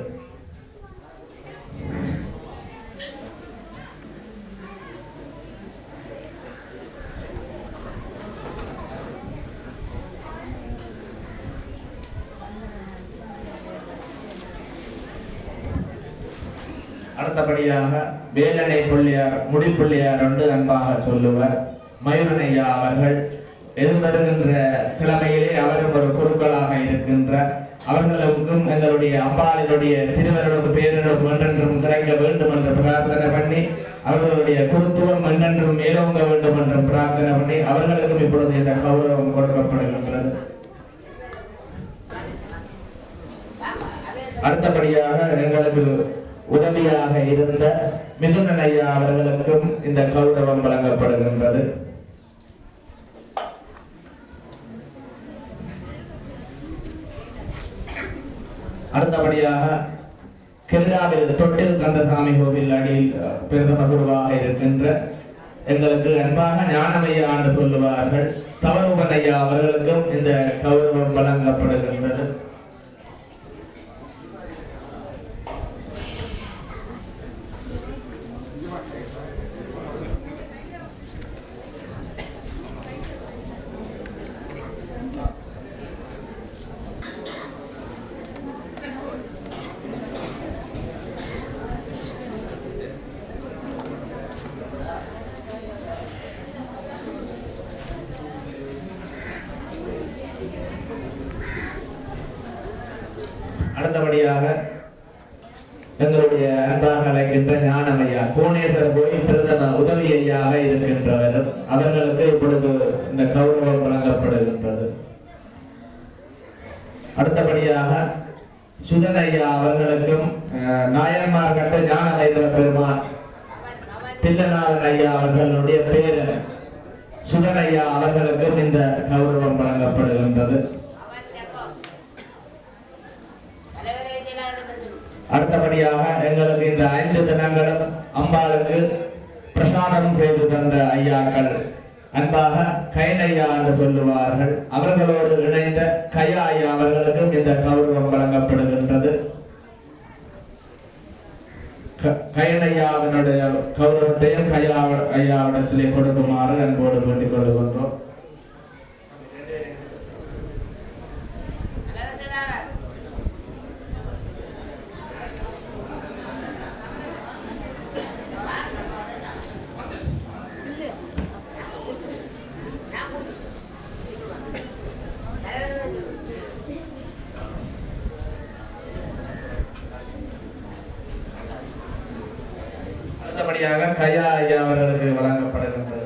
D: அடுத்தபடியாக வேலனை பிள்ளையார் முடிப்பிள்ளையார் என்று அன்பாக சொல்லுவர் மயூரன் ஐயா அவர்கள் எதிர்வருகின்ற கிழமையிலே அவரும் ஒரு குருக்களாக இருக்கின்ற அவர்களுக்கும் எங்களுடைய அம்பாளினுடைய திருவருளுக்கு பேரிடம் என்றென்றும் கிடைக்க வேண்டும் என்று பிரார்த்தனை பண்ணி அவர்களுடைய குருத்துவம் என்றென்றும் மேலோங்க வேண்டும் என்று பிரார்த்தனை பண்ணி அவர்களுக்கும் இப்பொழுது இந்த கௌரவம் கொடுக்கப்படுகின்றது. அடுத்தபடியாக எங்களுக்கு உதவியாக இருந்த மிதுனன் ஐயா அவர்களுக்கும் இந்த கௌரவம் வழங்கப்படுகின்றது. அடுத்தபடியாக கிருடாவில் தொட்டில் கந்தசாமி கோவில் அடியில் பிரதம குருவாக இருக்கின்ற எங்களுக்கு அன்பாக ஞானமையா என்று சொல்லுவார்கள் தவறுவன் ஐயா அவர்களுக்கும் இந்த கௌரவம் வழங்கப்படுகின்றது. அடுத்தபடியாக எங்களுடைய அன்பாக அழைக்கின்ற ஞானமையா புவனேஸ்வரர் கோயில் பிரதம உதவி ஐயாக இருக்கின்றவர் அவர்களுக்கு இப்பொழுது இந்த கௌரவம் வழங்கப்படுகின்றது. அடுத்தபடியாக சுதன் ஐயா அவர்களுக்கும் நாயன்மார் கட்ட ஞான வைத்திர பெருமான் தில்லநாதன் ஐயா அவர்களுடைய பேரன் சுதன் ஐயா அவர்களுக்கும் இந்த கௌரவம் வழங்கப்படுகின்றது. அடுத்தபடியாக எங்களுக்கு இந்த 5 தினங்களும் அம்பாளுக்கு பிரசாதம் செய்து தந்த ஐயாக்கள் அன்பாக கைனையா என்று சொல்லுவார்கள். அவர்களோடு இணைந்த கையா ஐயா அவர்களுக்கும் இந்த கௌரவம் வழங்கப்படுகின்றது. கைனையாவினுடைய கௌரவத்தையும் கையா ஐயாவிடத்திலே கொடுக்குமாறு அன்போடு வேண்டிக் கொள்கின்றோம். அடுத்தபடியாக கையா ஐயா அவர்களுக்கு வழங்கப்படுகின்றது.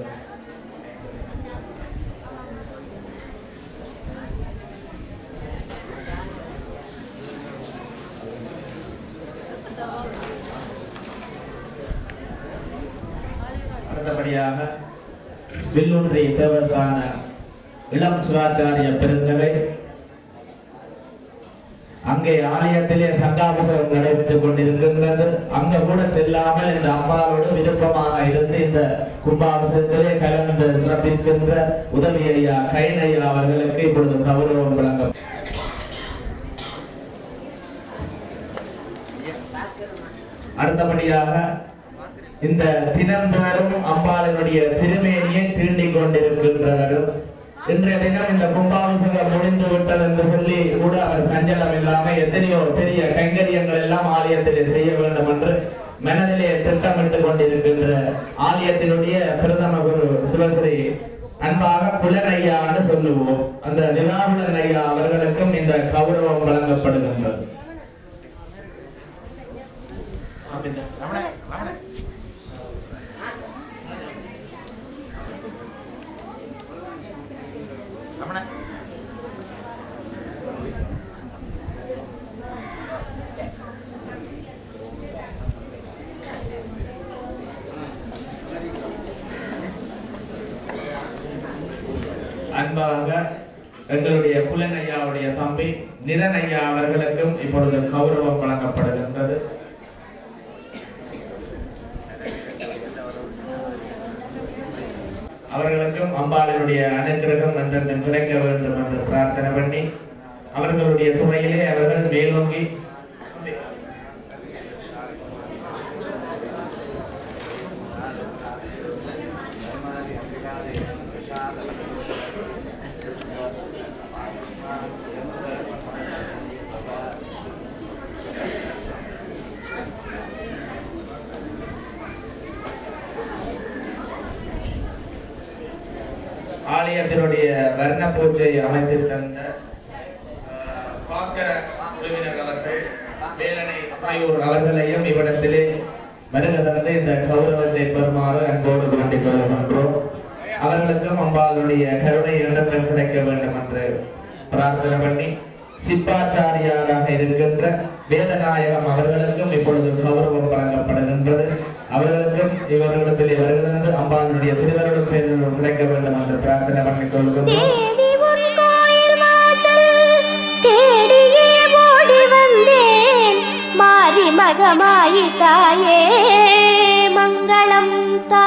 D: அடுத்தபடியாக வில்லூன்றி தேவசான இளம் சிவாச்சாரிய பெருந்தகை அங்கே ஆலயத்திலே சங்காபிஷேகம் நடைபெற்றுக் கொண்டிருக்கின்றது. அங்க கூட செல்லாமல் இந்த அம்மாவோடு விருப்பமாக இருந்து இந்த கும்பாபிஷேகத்திலே கலந்து சிறப்பிக்கின்ற உதவி ஐயா கைனையா அவர்களுக்கு இப்பொழுது கௌரவம் வழங்கும். அடுத்தபடியாக இந்த தினந்தோறும் அம்பாளினுடைய திருமேனியை தீண்டிக் கொண்டிருக்கின்றவர்கள் இன்றைய தினம் இந்த கும்பாபிஷேகம் முடிந்து விட்டது என்று சொல்லி கூட அவர் சஞ்சலம் இல்லாமல் எத்தனையோ பெரிய கைங்கரியங்கள் எல்லாம் ஆலயத்திலே செய்ய வேண்டும் என்று மனதிலே திட்டமிட்டுக் கொண்டிருக்கின்ற ஆலயத்தினுடைய பிரதம குரு சிவஸ்ரீ அன்பாக புலனையா என்று சொல்லுவோம். அந்த நிலாவுலன் ஐயா அவர்களுக்கும் இந்த கௌரவம் வழங்கப்படுகின்றது. அன்பாக எங்களுடைய புலனையாவுடைய தம்பி நிரனையா அவர்களுக்கும் இப்பொழுது கௌரவம் வழங்கப்படுகின்றது. அவர்களுக்கும் அம்பாளினுடைய அனுக்கிரகம் என்றென்றும் கிடைக்க வேண்டும் என்று பிரார்த்தனை பண்ணி அவர்களுடைய துறையிலே அவர்கள் மேலோங்கி ஆலயத்தினுடைய வர்ண பூஜை அமைத்து தந்த பாஸ்கர உறவினர் அவர்கள் வேலனை ஆகியோர் அவர்களையும் இவ்விடத்திலே வருக தந்து இந்த கௌரவத்தை பெறுமாறு அன்போடு வேண்டிக் கொள்கின்றோம். அவர்களுக்கும் அம்பாளுடைய கருணை என்றும் கிடைக்க வேண்டும் என்று பிரார்த்தனை பண்ணி சிப்பாச்சாரியாராக இருக்கின்ற வேதநாயகம் அவர்களுக்கும் இப்பொழுது கௌரவம் வழங்கப்படுகின்றது. அவர்களுக்கும் இவர்களிடத்தில் வருகிறது அம்பாளுடைய திருவருளும் பேரும் கிடைக்க வேண்டும் என்று பிரார்த்தனை பண்ணிக் கொள்கின்றோம்.
L: மகமாயி தாயே மங்களம் தா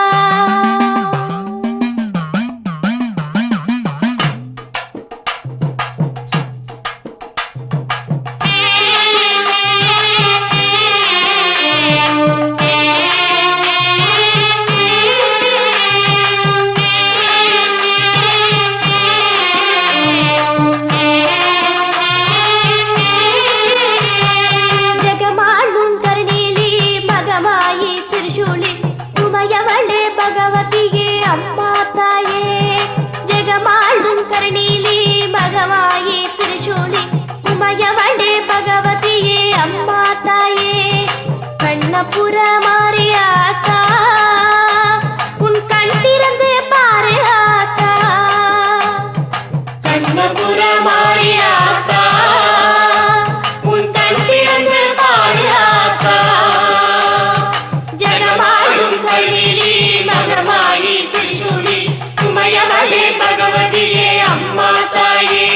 L: புற மாறியாத்தா உன் கண் திறந்து பாரு ஆத்தா கண்ணபுர மாறியாத்தா உன் கண் திறந்து பாரு ஆத்தா ஜெகமாளும் கலிலி மகமாயி திரிசூலி உமையவளே பகவதியே அம்மா தாயே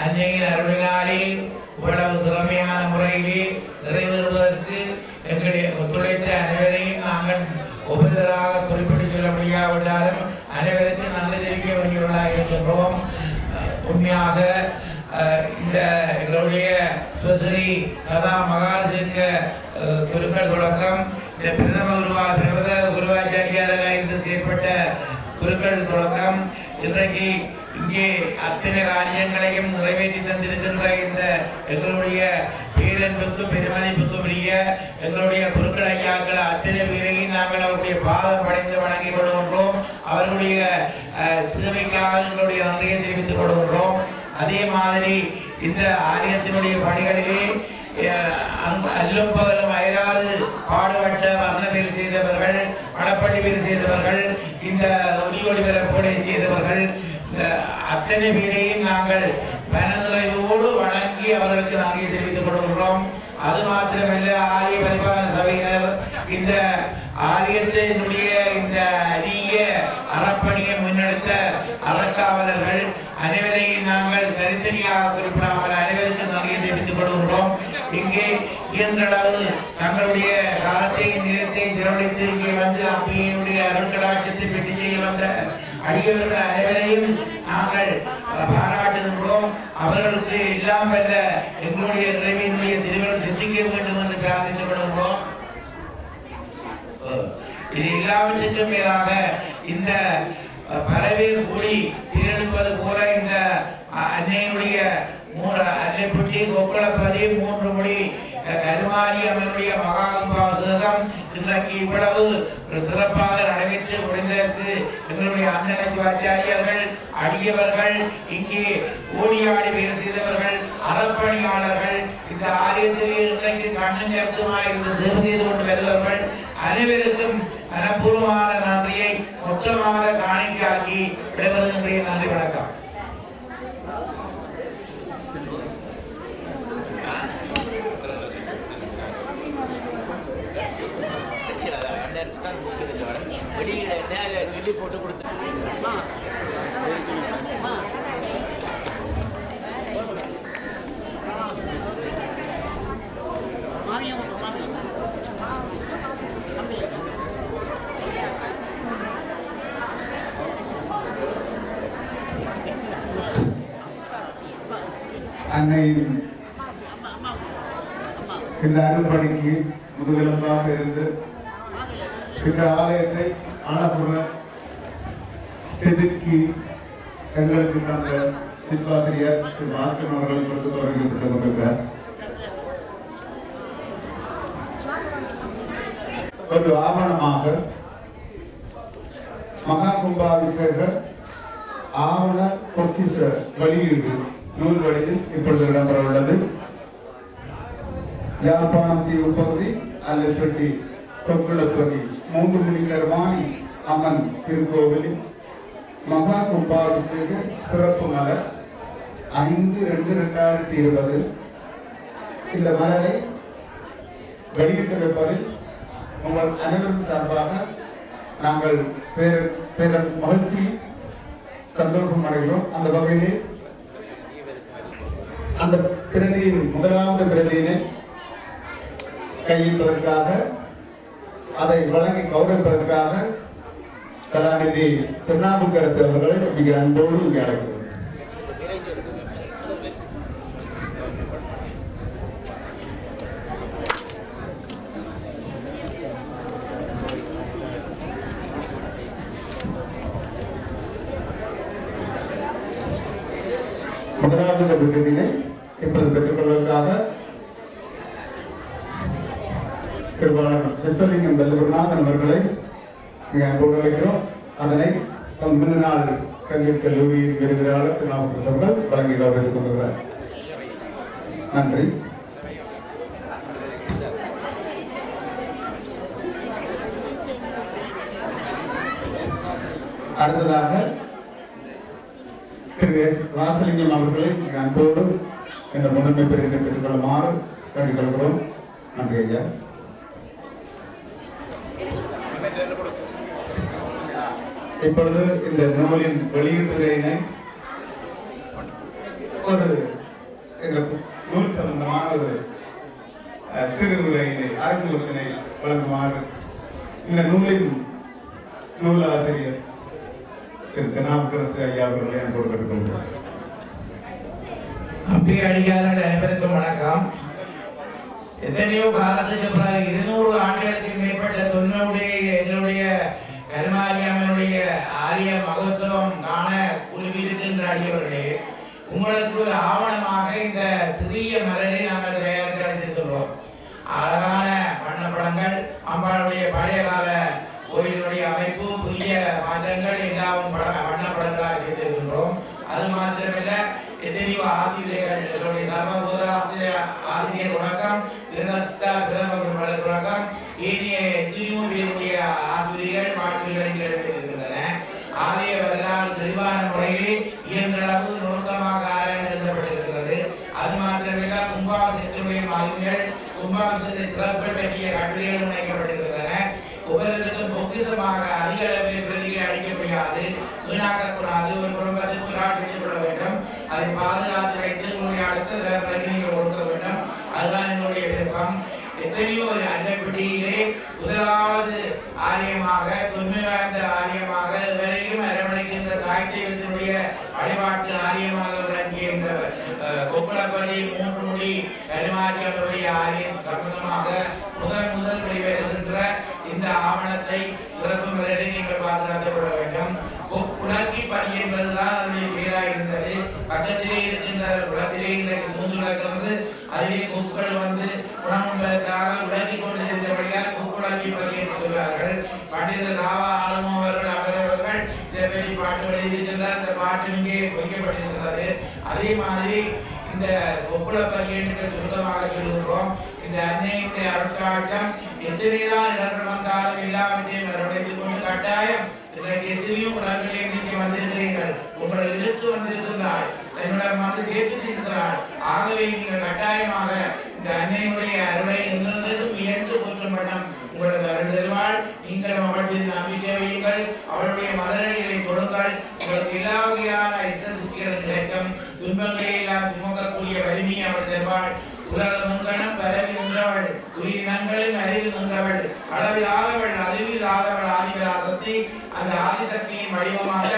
M: அன்னையின் அருளினாலே இவ்வளவு திறமையான முறையிலே நிறைவேறுவதற்கு
B: எங்களுடைய ஒத்துழைத்த அனைவரையும் நாங்கள் ஒவ்வொருவராக குறிப்பிட்டு சொல்ல முடியாவிட்டாலும் அனைவருக்கும் நன்றி தெரிவிக்க வேண்டியவர்களாக இருக்கின்றோம். உண்மையாக இந்த எங்களுடைய ஸ்ரீ சதா மகாசிங்க குருக்கள் தொடக்கம் இந்த பிரதம குருவாச்சாரியாராக இருந்து செயற்பட்ட குருக்கள் தொடக்கம் இன்றைக்கு இங்கே அத்தனை காரியங்களையும் நிறைவேற்றி தந்திருக்கின்ற இந்த எங்களுடைய பேரன்புக்கும் பெருமதிப்புக்கும் உரிய எங்களுடைய குருக்கள் ஐயாக்கள் அத்தனை பேரையும் நாங்கள் அவருடைய பாதம் படைந்து வணங்கிக் கொள்கின்றோம். அவர்களுடைய சேவைக்காக எங்களுடைய நன்றியை தெரிவித்துக் கொள்கின்றோம். அதே மாதிரி இந்த ஆலயத்தினுடைய பணிகளிலே அல்லும் பகலும் அயராது பாடுபட்ட வர்ண பேர் செய்தவர்கள், வடப்பள்ளி பேர் செய்தவர்கள், இந்த ஒளிபரப்போடு செய்தவர்கள், அத்தனை பேரையும் நாங்கள் மனநிறைவோடு வணங்கி அவர்களுக்கு நன்றி தெரிவித்துக் கொள்கின்றோம். அது மாத்திரமல்ல, ஆலய பரிபாலன சபையினர் இந்த ஆலயத்தினுடைய இந்த அரிய அறப்பணியை முன்னெடுத்த அறக்காவலர்கள் அனைவரையும் நாங்கள் தனித்தனியாக குறிப்பிடாமல் அனைவருக்கும் நன்றியை தெரிவித்துக் கொள்கின்றோம். இங்கே இயன்றளவு தங்களுடைய காலத்தையும் நேரத்தையும் செலவழித்து இங்கே வந்து அம்பியினுடைய அருட்கடாட்சத்தை பெற்று செய்ய வந்த அடியவர்கள் அனைவரையும் நாங்கள் பாராட்டுகின்றோம். அவர்களுக்கு எல்லாம் வல்ல எங்களுடைய இறைவனுடைய திருவிழா சிந்திக்க வேண்டும் என்று பிரார்த்தித்துக் கொள்கின்றோம். இது எல்லாவற்றுக்கும் மேலாக இந்த பறவையில் கூடி திரளுப்பது போல இந்த அன்னையினுடைய அல்லைப்பட்டி கொக்குளப்பதி 3 மொழி கருமாரி அவனுடைய மகாகும்பாசகம் இன்றைக்கு இவ்வளவு சிறப்பாக நடைபெற்று முடிந்ததற்கு எங்களுடைய அண்ணன் ஆச்சாரியர்கள், அடியவர்கள், இங்கே ஓடியாடி வேறு செய்தவர்கள், அறப்பணியாளர்கள், இந்த ஆலயத்திலே இன்றைக்கு கண்ணும் கருத்துமாய் இருந்து சேவை செய்து கொண்டு வருபவர்கள் அனைவருக்கும் மனப்பூர்வமான நன்றியை மொத்தமாக காணிக்காக்கி விடைபெறுகின்றேன். நன்றி, வணக்கம். சொல்லி போட்டு கொடுத்து
F: அன்னையின் இந்த அருள்பணிக்கு முதுகெலும்பாக இருந்து இந்த ஆலயத்தை ஆனபுர செதுக்கி எங்களுக்கு தந்த சிற்பாசிரியர் திரு பாஸ்கரன் அவர்கள் கொடுத்து தொடங்கப்பட்டுக் கொண்டிருக்கிறார். ஒரு ஆவணமாக மகா கும்பாபிஷேக ஆவண பொக்கிஷ வெளியீடு நூல் வழியில் இப்பொழுது இடம்பெற உள்ளது. யாழ்ப்பாணம் தீவு பகுதி அல்லப்பட்டி கொக்குளப்பதி 3 மணி கருமானி அம்மன் திருக்கோவிலில் மகா கும்பாபிஷேக சிறப்பு மலர் 5/2/2020 இந்த மலரை வெளியிட்டு வைப்பதில் உங்கள் அனைவரும் சார்பாக நாங்கள் பேர மகிழ்ச்சி சந்தோஷம் அடைகிறோம். அந்த வகையிலே அந்த பிரதியின் முதலாவது பிரதியினை கையெழுப்பதற்காக அதை வழங்கி கௌரவிப்பதற்காக கலாநிதி திருநாவுக்கரசு அவர்களை மிக அன்போடு இங்கே அழைக்கிறோம். முதலாவது விருதினை இப்போது பெற்றுக்கொள்வதற்காக விஸ்வலிங்கம் வெல்லகுருநாதன் அவர்களை மிக அன்போடு அழைக்கிறோம். அதனை முன்னாள் கல்வி கல்லூரியின் விருதுகளாளர் திருநாவுக்கரசு அவர்கள் வழங்கி கௌரவித்துக் கொண்டிருக்கிறார். நன்றி. அடுத்ததாக திரு எஸ் ராசலிங்கம் அவர்களை மிக அன்போடு இந்த முதன்மை பிரிவினை பெற்றுக் கொள்ளுமாறு கேட்டுக்கொள்கிறோம். நன்றி ஐயா. இப்பொழுது இந்த நூலின் வெளியீட்டுரையினை ஒரு நூல் சம்பந்தமான ஒரு சிறுதுறையினை அறிமுகத்தினை வழங்குமாறு இந்த நூலின் நூலாசிரியர் திரு திருநாவுக்கரசு ஐயா அவர்களை அன்போடு கேட்டுக்கொள்கிறேன்.
D: அடியார்கள் அனைவருக்கும் வணக்கம். எத்தனையோ காலத்துக்கு பிறகு 200 ஆண்டுகளுக்கு மேற்பட்ட எங்களுடைய கருமாரியம்மனுடைய ஆலய மகோத்சவம் காண குழுவிருக்கின்ற அடியவர்களே, உங்களுக்கு ஒரு ஆவணமாக இந்த சிறிய மலரை நாங்கள் தயாரித்திருக்கிறோம். அழகான வண்ணப்படங்கள், அம்பாளுடைய பழைய கால கோயிலுடைய அமைப்பு, புதிய மாற்றங்கள் எல்லாம் வண்ணப்படங்களாக செய்திருக்கின்றோம். அது மாத்திரமல்ல, எத்தனையோ ஆசிரியர்கள் சர்வபூத ஆசிரியர் தொடக்கம் பிரதம தொடக்கம் ஏனைய எத்தனையோ பேருடைய ஆசிரியர்கள் பாட்டுகள் இருக்கின்றன. ஆலய வரலாறு தெளிவான முறையிலே இயன்றளவு நுணுக்கமாக ஆராய்ந்து எழுதப்பட்டிருக்கிறது. அது மாத்திரமல்ல, கும்பாபிஷேகத்தினுடைய மகிமைகள், கும்பாபிஷேகத்தை சிறப்புகள் பற்றிய கட்டுரைகள் இணைக்கப்பட்டிருக்கின்றன. ஒவ்வொருத்தருக்கும் பொக்கிசமாக அதிக அளவில் பிரதிகளை அளிக்க முடியாது, வீணாக்கக்கூடாது. ஒரு குடும்பத்துக்கு ஒரு ஆள் பெற்றுக்கொள்ள வேண்டும், அதை பாதுகாத்து வைத்து உங்களுடைய அடுத்த தலைமுறைக்கு நீங்கள் கொடுக்க வேண்டும். அதுதான் எங்களுடைய விருப்பம். எத்தனையோ அன்னப்பட்டியிலே முதலாவது ஆலயமாக, தொன்மை வாய்ந்த ஆலயமாக, வரையும் அரவணைக்கின்ற தாய் தெய்வத்தினுடைய வழிபாட்டு ஆலயமாக விளங்கிய இந்த கொப்பளப்பள்ளி 3 முடி கருமாரியம்மனுடைய ஆலயம் சம்பந்தமாக முதல் வெளிவருகின்ற இந்த ஆவணத்தை சிறப்பு முறையில் நீங்கள் பாதுகாக்கப்பட வேண்டும். குளக்கி பணி என்பதுதான் அதனுடைய பேராக இருந்தது. பக்கத்திலே இருக்கின்ற குளத்திலே இன்றைக்கு மூன்று கிடக்கிறது. அதிலே கொக்குகள் வந்து உணவுக்காக உலக்கி கொண்டு இருந்தபடியால் கொக்குளக்கி பணி என்று சொல்வார்கள். பண்டிதர் காவா ஆலமோ அவர்கள் அவரவர்கள் இதை பற்றி பாட்டு எழுதியிருக்கின்றார். இந்த பாட்டு இங்கே வைக்கப்பட்டிருக்கிறது. அதே மாதிரி இந்த கொக்குளப்பள்ளி என்று சுருக்கமாக சொல்லுகிறோம். இந்த அன்னையுடைய அருட்காட்சம் எத்தனைதான் இடர்கள் வந்தாலும் எல்லாவற்றையும் அரவணைத்துக் கொண்டு கட்டாயம் இன்றைக்கு எத்தனையோ உடல்களே நீங்க வந்திருக்கிறீர்கள். உங்களை எதிர்த்து வந்திருக்கிறார், என்னிடம் வந்து சேர்த்திருக்கிறார். ஆகவே நீங்கள் கட்டாயமாக இந்த அன்னையுடைய அருளை எந்தெந்ததும் இயன்று போற்றும் வண்ணம் உங்களுக்கு அருள் தருவாள். நீங்களும் அவள் மீது நம்பிக்கை வையுங்கள், அவளுடைய மலரடிகளை தொடுங்கள். உங்களுக்கு எல்லா வகையான இஷ்ட சித்திகளும் கிடைக்கும். துன்பங்களை எல்லாம் சுமக்கக்கூடிய வலிமையை அவள் தருவாள். உலகம் எங்கனம் பரவி நின்றவள், உயிரினங்களின் அறிவில் நின்றவள், அளவிலாதவள், அறிவிலாதவள் ஆதிபராசக்தி. அந்த ஆதிசக்தியின் வடிவமாக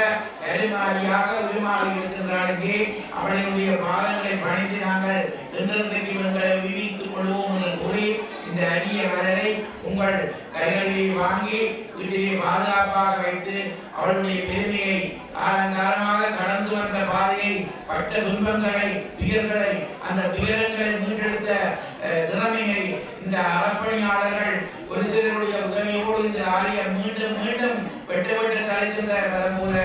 D: கருமாரியாக உருமாறி இருக்கின்றாளுக்கு அவளினுடைய பாதங்களை பணிந்து நாங்கள் என்றென்றைக்கு எங்களை விவித்துக் கொள்வோம் என்று கூறி இந்த அரிய மலரை உங்கள் கைகளிலே வாங்கி வீட்டிலே பாதுகாப்பாக வைத்து அவளுடைய பெருமையை காலங்காலமாக கடந்து வந்த பாதையை, பட்ட துன்பங்களை, துயர்களை, அந்த துயரங்களை மீட்டெடுத்த திறமையை இந்த அறப்பணியாளர்கள் ஒரு சிலருடைய உதவியோடு இந்த ஆலயம் மீண்டும் மீண்டும் வெட்ட தலைக்கின்ற வரம் போல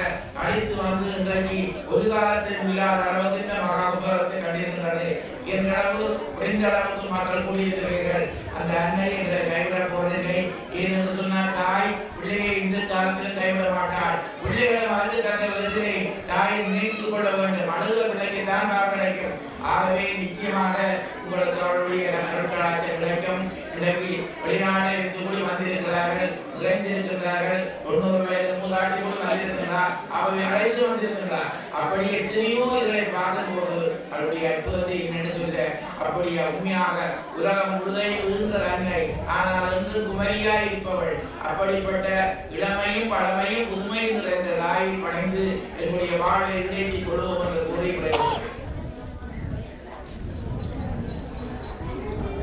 D: அழைத்து வந்து இன்றைக்கு ஒரு காலத்தில் இல்லாத அளவுக்கு இந்த மகாபுரத்தை கண்டிருக்கின்றது. என்றளவு குறைந்த அளவுக்கு மக்கள் கூடியிருக்கிறீர்கள். அந்த அன்னை எங்களை கைவிடப் போவதில்லை. ஏனென்று சொன்னால், தாய் பிள்ளையை இந்த காலத்திலும் கைவிட மாட்டாள். பிள்ளைகளை மறந்து தந்த விதத்திலே தாயை நினைத்துக் கொள்ள வேண்டும். அழுகிற பிள்ளைக்கு தான் கிடைக்கும். ஆகவே நிச்சயமாக உங்களுக்கு அவருடைய நற்களாச்சல் கிடைக்கும். இன்றைக்கு வெளிநாட்டில் இருந்து கூடி வந்திருக்கிறார்கள், நிறைந்திருக்கிறார்கள். 90 வயது மூதாட்டி கூட வந்திருக்கிறார். அவை அழைத்து வந்திருக்கிறார். அப்படி எத்தனையோ இதை பார்க்கும் போது அவருடைய அற்புதத்தை என்னென்று சொல்ல, அப்படியே உண்மையாக உலகம் முழுதையும் இருந்த அன்னை, ஆனால் என்று குமரியாய் இருப்பவள். அப்படிப்பட்ட இளமையும் பழமையும் புதுமையும் நிறைந்த தாயை பணிந்து என்னுடைய வாழ்வை ஈடேற்றிக் கொள்வோம் என்று கூறி விளையாடுகிறேன்.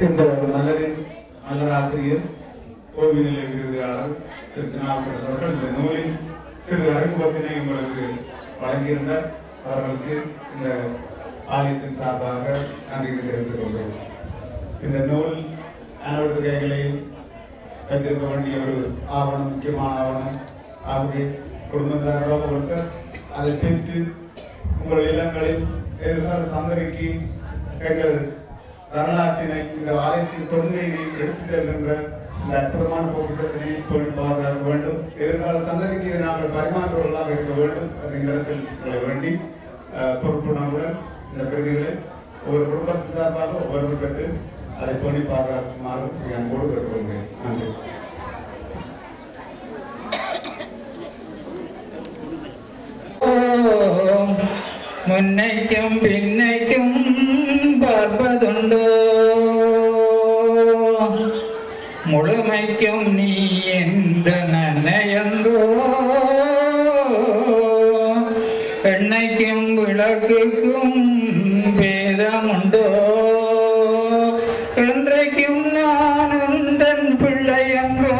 F: இந்த மலரின் மலராசிரியர் கோவில் நிலை விருதியாளர் திரு திருநாவுக்கரசு அவர்கள் இந்த நூலின் சிறு அறிமுகத்தினை உங்களுக்கு வழங்கியிருந்தார். அவர்களுக்கு இந்த ஆலயத்தின் சார்பாக நன்றி தெரிவித்துக் கொள்கிறோம். இந்த நூல் அனைவரது கைகளையும் வைத்திருக்க வேண்டிய ஒரு ஆவணம், முக்கியமான ஆவணம். ஆகவே குடும்பத்தாரோட ஒருத்தர் அதை பெற்று உங்கள் இல்லங்களில் எதிர்கால சந்ததிக்கு எங்கள் வரலாற்றினை, இந்த ஆலயத்தின் தொன்மையினை எடுத்து செல்கின்ற இந்த அற்புதமான பொக்கிஷத்தினை பாதுகாக்க வேண்டும். எதிர்கால சந்ததிக்கு இதை நாங்கள் பரிமாற்றுவர்களாக இருக்க வேண்டும். அந்த இடத்தில் உங்களை வேண்டி பொறுப்புணர்வுடன் இந்த பிரதிகளை ஒவ்வொரு குடும்பத்தின் சார்பாக ஒவ்வொரு பெற்று அதை பண்ணி பாதுகாக்குமாறு அன்போடு கேட்டுக்கொள்கிறேன். நன்றி.
D: முன்னைக்கும் பின்னைக்கும் பார்ப்பதுண்டோ
M: முழுமைக்கும் நீ எந்த நன்னையன்றோ எண்ணெய்க்கும் விளக்குக்கும் பேதமுண்டோ என்றைக்கும் நான் உந்தன் பிள்ளை என்றோ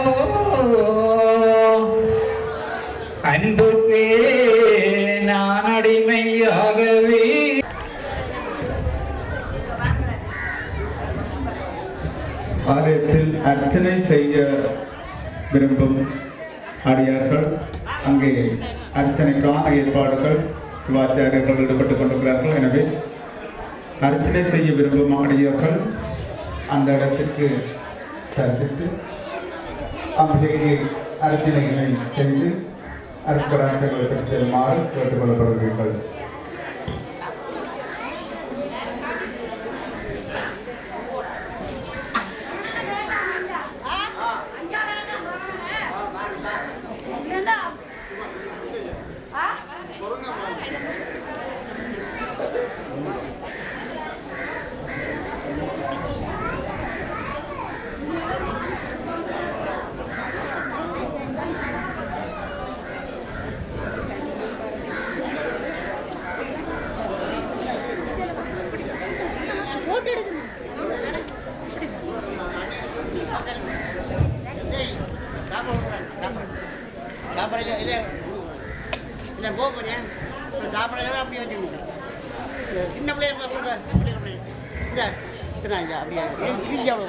M: அன்புக்கே நான் அடிமையாகவே
F: ஆலயத்தில் அர்ச்சனை செய்ய விரும்பும் அடியார்கள் அங்கே அர்ச்சனைக்கான ஏற்பாடுகள் சிவாச்சாரியர்கள் ஈடுபட்டுக் கொண்டிருக்கிறார்கள். எனவே அர்ச்சனை செய்ய விரும்பும் அடியார்கள் அந்த இடத்திற்கு தரிசித்து அம்பிகைக்கு அர்ச்சனைகளை செய்து அர்ப்பராட்சங்களை பெற்று செல்லுமாறு கேட்டுக்கொள்ளப்படுகிறீர்கள்.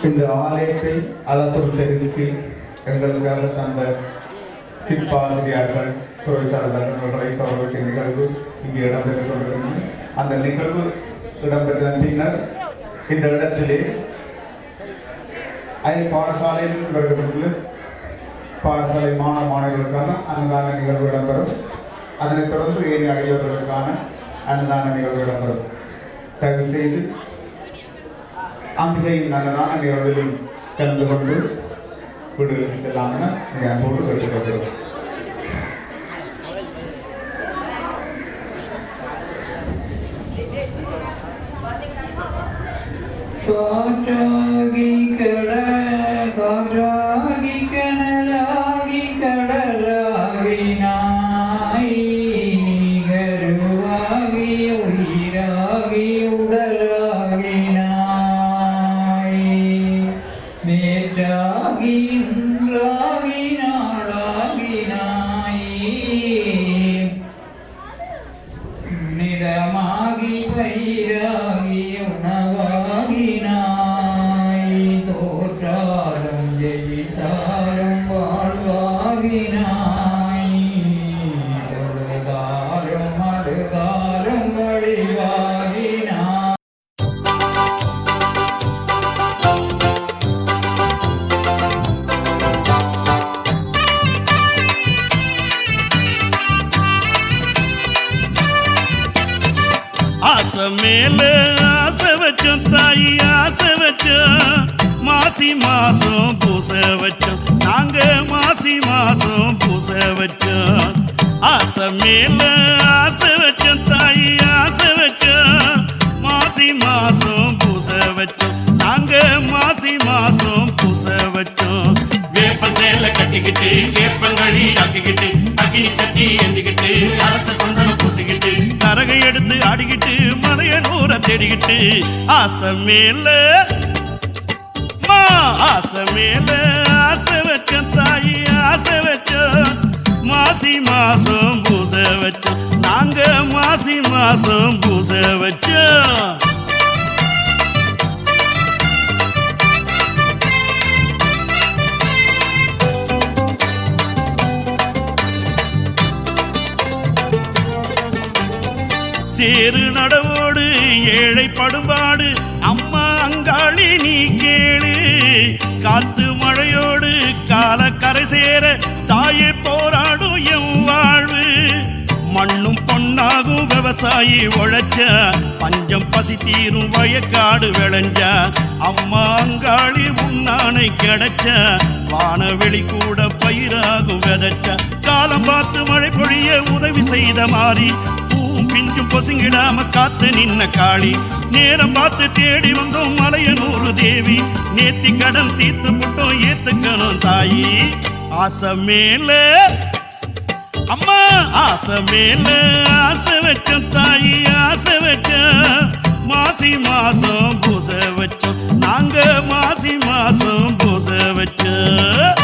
F: இந்த ஆலயத்தை அலத்தூர் தெருவுக்கு எங்களுக்காக தந்த சிற்பாசிரியார்கள் துறை சார்ந்தவர்கள் அவர்களுடைய நிகழ்வு இங்கே இடம்பெற்றுக் கொண்டிருக்கிறது. அந்த நிகழ்வு இடம்பெற்ற பின்னர் இந்த இடத்திலே பாடசாலையில் வருகிறது பாடசாலை மாணவர்களுக்கான அன்னதான நிகழ்வு இடம்பெறும். அதனைத் தொடர்ந்து ஏழை அடியவர்களுக்கான அன்னதான நிகழ்வு இடம்பெறும். தயவு செய்து அம்பிகையின் அன்னதான நிகழ்வில் கலந்து கொண்டு வீடுகளுக்கு செல்லாம் என மிக அன்போடு கேட்டுக்கொள்கிறோம்.
M: காற்றாகி காற்றாகி கனலாகி கடலாகி நாய் கருவாகி உயிராகி உடலாகி நாய் நேற்றாகி இன்றாகி நாளாகி நாய் நிறமாகி பயிராகி உணவாகி நாய் தோற்றாலும் ஜெயித்தாலும் வாழ்வாகி நாய் தொழுதாலும் அழுதாலும் வழிவாகி நாய்.
N: ஆசை மேல ஆசை வச்சோம் தாயி ஆசை வச்சோம் மாசி மாசம் பூச வச்சோம் நாங்க மாசி மாசம் பூச வச்சோம். ஆசை மேல ஆசை வச்சோம் தாயி ஆசை வச்சோம் மாசி மாசம் பூச வச்சோம் நாங்க மாசி மாசம் பூச வச்சோம். வேப்பன் சேலை கட்டிக்கிட்டு வேப்பங்கழி ஆக்கிக்கிட்டு அக்கினி சட்டி ஏந்திக்கிட்டு அரச சந்தனம் பூசிக்கிட்டு கரகை எடுத்து ஆடிக்கிட்டு மலைய நூற தேடிக்கிட்டு ஆசை மேல ஆசை மேல ஆசை வச்சோம் தாயி ஆசை வச்சோம் மாசி மாசம் பூச வச்சோம் நாங்க மாசி மாசம் பூச வச்சோம். சேரு நடவோடு ஏழை படுபாடு அம்மா அங்காளி நீ கேளு காத்து மழையோடு காலக்கரை சேர தாயே போராடும் என் வாழ்வு மண்ணும் பொன்னாகும் விவசாயி உழைச்ச பஞ்சம் பசி தீரும் வயக்காடு விளைஞ்ச அம்மா அங்காளி உன்னானை கிடைச்ச வானவெளி கூட பயிராகும் விதைச்ச காலம் பார்த்து மழை பொழிய உதவி செய்த மாறி பிஞ்சும் பொசுங்கிடாம காத்து நின்ன காளி நேரம் பார்த்து தேடி வந்தோம் மலையனூர் தேவி நேத்தி கடன் தீர்த்து புட்டோம் ஏத்துக்கணும் தாயி ஆசை மேல அம்மா ஆசை மேல ஆசை வச்சோம் தாயி ஆசை வச்சோம் மாசி மாசம் பூச வச்சோம் நாங்க மாசி மாசம் பூச வச்சோம்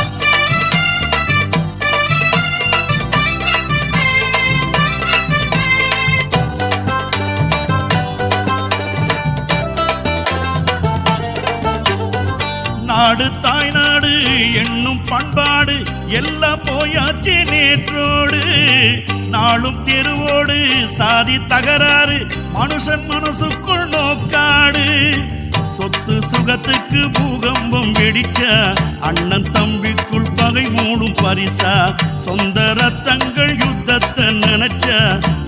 N: நாடு தாய் நாடு என்னும் பண்பாடு எல்லாம் போயாச்சு நேற்றோடு நாளும் தெருவோடு சாதி தகராறு மனுஷன் மனசுக்குள் நோக்காடு சொத்து சுகத்துக்கு பூகம்பம் வெடிச்ச அண்ணன் தம்பிக்குள் பகை மூடும் பரிசா சொந்த ரத்தங்கள் யுத்தத்தை நினைச்ச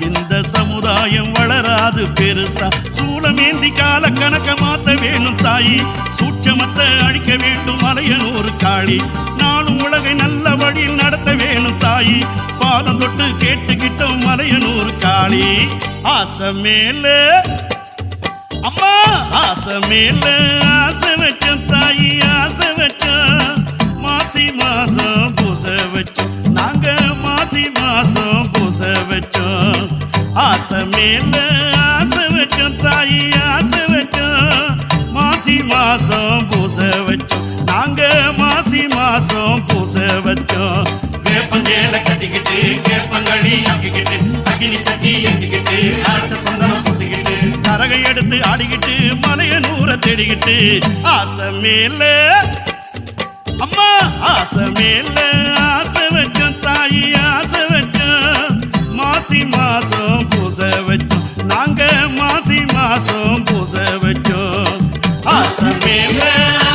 N: இந்த சமுதாயம் வளராது பெருசா சூளமேந்தி கால கணக்க மாத்த வேணும் தாயி சூட்சமத்தை அழிக்க வேண்டும் மலையனூர் காளி நானும் உலகை நல்ல வழியில் நடத்த வேணும் தாயி பாலம் தொட்டு கேட்டுக்கிட்டோம் மலையனூர் காளி ஆசை மேல அம்மா ஆசை மேல ஆசை வச்சோம் தாயி ஆசை வச்சோம் மாசி மாசம் பூச வச்சோம் நாங்க மாசி மாசம் பூச வச்சோம் ஆசை மேல ஆசை வச்சோம் தாயி ஆசை வச்சோம் மாசி மாசம் பூச வச்சோம் நாங்க மாசி மாசம் பூச வச்சோம் வேப்பஞ்சேல கட்டிக்கிட்டு கேப்பங்களி ஆக்கிக்கிட்டு அக்கினி சட்டி ஏந்திக்கிட்டு ஆட்ட சந்தனம் பூசிக்கிட்டு கரகை எடுத்து ஆடிக்கிட்டு மலையனூரை தேடிக்கிட்டு ஆசை மேல அம்மா ஆசை மேல ஆசை வச்சோம் தாயி ஆசை வச்சோம் மாசி மாசம் பூச வச்சோம் நாங்க மாசி மாசம் பூச வச்சோம் ஆசை மேல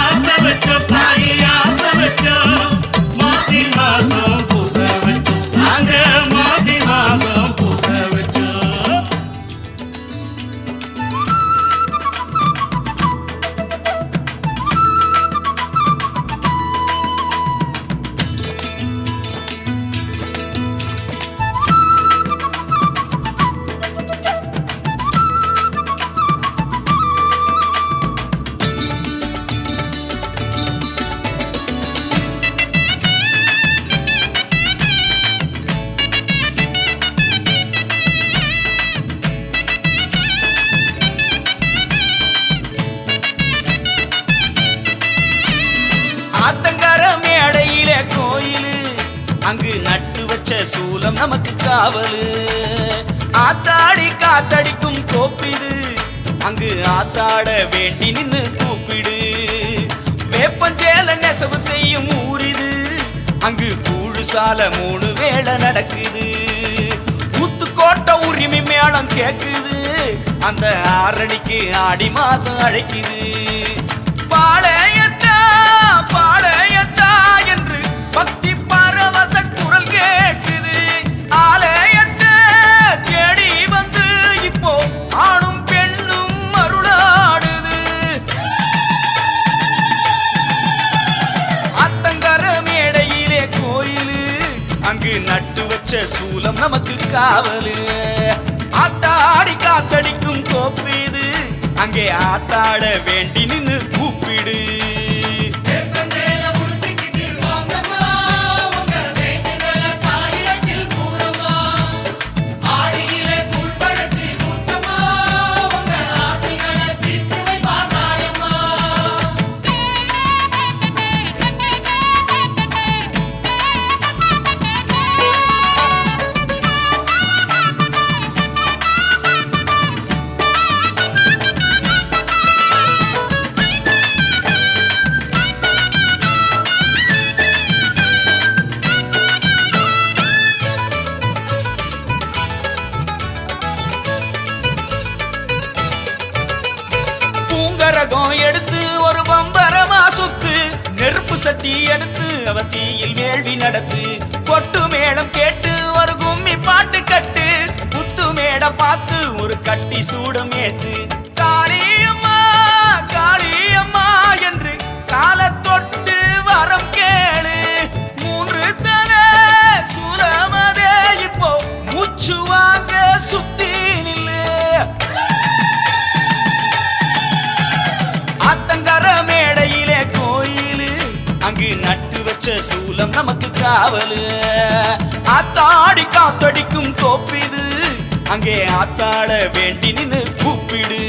N: ஆசை வச்சோம் தாயி ஆசை வச்சோம் மாசி மாசம் பூச வச்சோம் நாங்க மாசி மாசம் பூச வச்சோம்
O: அங்கு நட்டு வச்ச சூலம் நமக்கு காவலு ஆத்தாடி காத்தடிக்கும் கோப்பிது அங்கு ஆத்தாட வேண்டி நின்னு கூப்பிடு வேப்பஞ்சேல நெசவு செய்யும் ஊரிது அங்கு கூழுசால 3 வேளை நடக்குது ஊத்துக்கோட்டை உரிமை மேளம் கேக்குது அந்த ஆரணிக்கு ஆடி மாசம் அழைக்குது பாளையத்தா பாளையத்தா என்று பக்தி பரவச குரல் கேட்குது ஆலயத்தை தேடி வந்து இப்போ ஆணும் பெண்ணும் அருளாடுது அத்தங்கர மேடையிலே கோயிலு அங்கு நட்டு வச்ச சூலம் நமக்கு காவலு ஆத்தாடி காத்தடிக்கும் கோப்பிது அங்கே ஆத்தாட வேண்டி நின்னு கூப்பிடு எடுத்து ஒரு பம்பரமா சுத்து நெருப்பு சட்டி எடுத்து அவ தீயில் வேள்வி நடத்து கொட்டு மேளம் கேட்டு ஒரு கும்மி பாட்டு கட்டு புத்து மேட பார்த்து ஒரு கட்டி சூடம் ஏத்து காளியம்மா காளியம்மா என்று கால தொட்டு வரம் கேளு 3 தலை சூலமதே இப்போ மூச்சு வாங்க சுத்தி எடுத்து வச்ச சூலம் நமக்கு காவலு ஆத்தாடி காத்தடிக்கும் தோப்பிது அங்கே ஆத்தாட வேண்டி நின்னு கூப்பிடு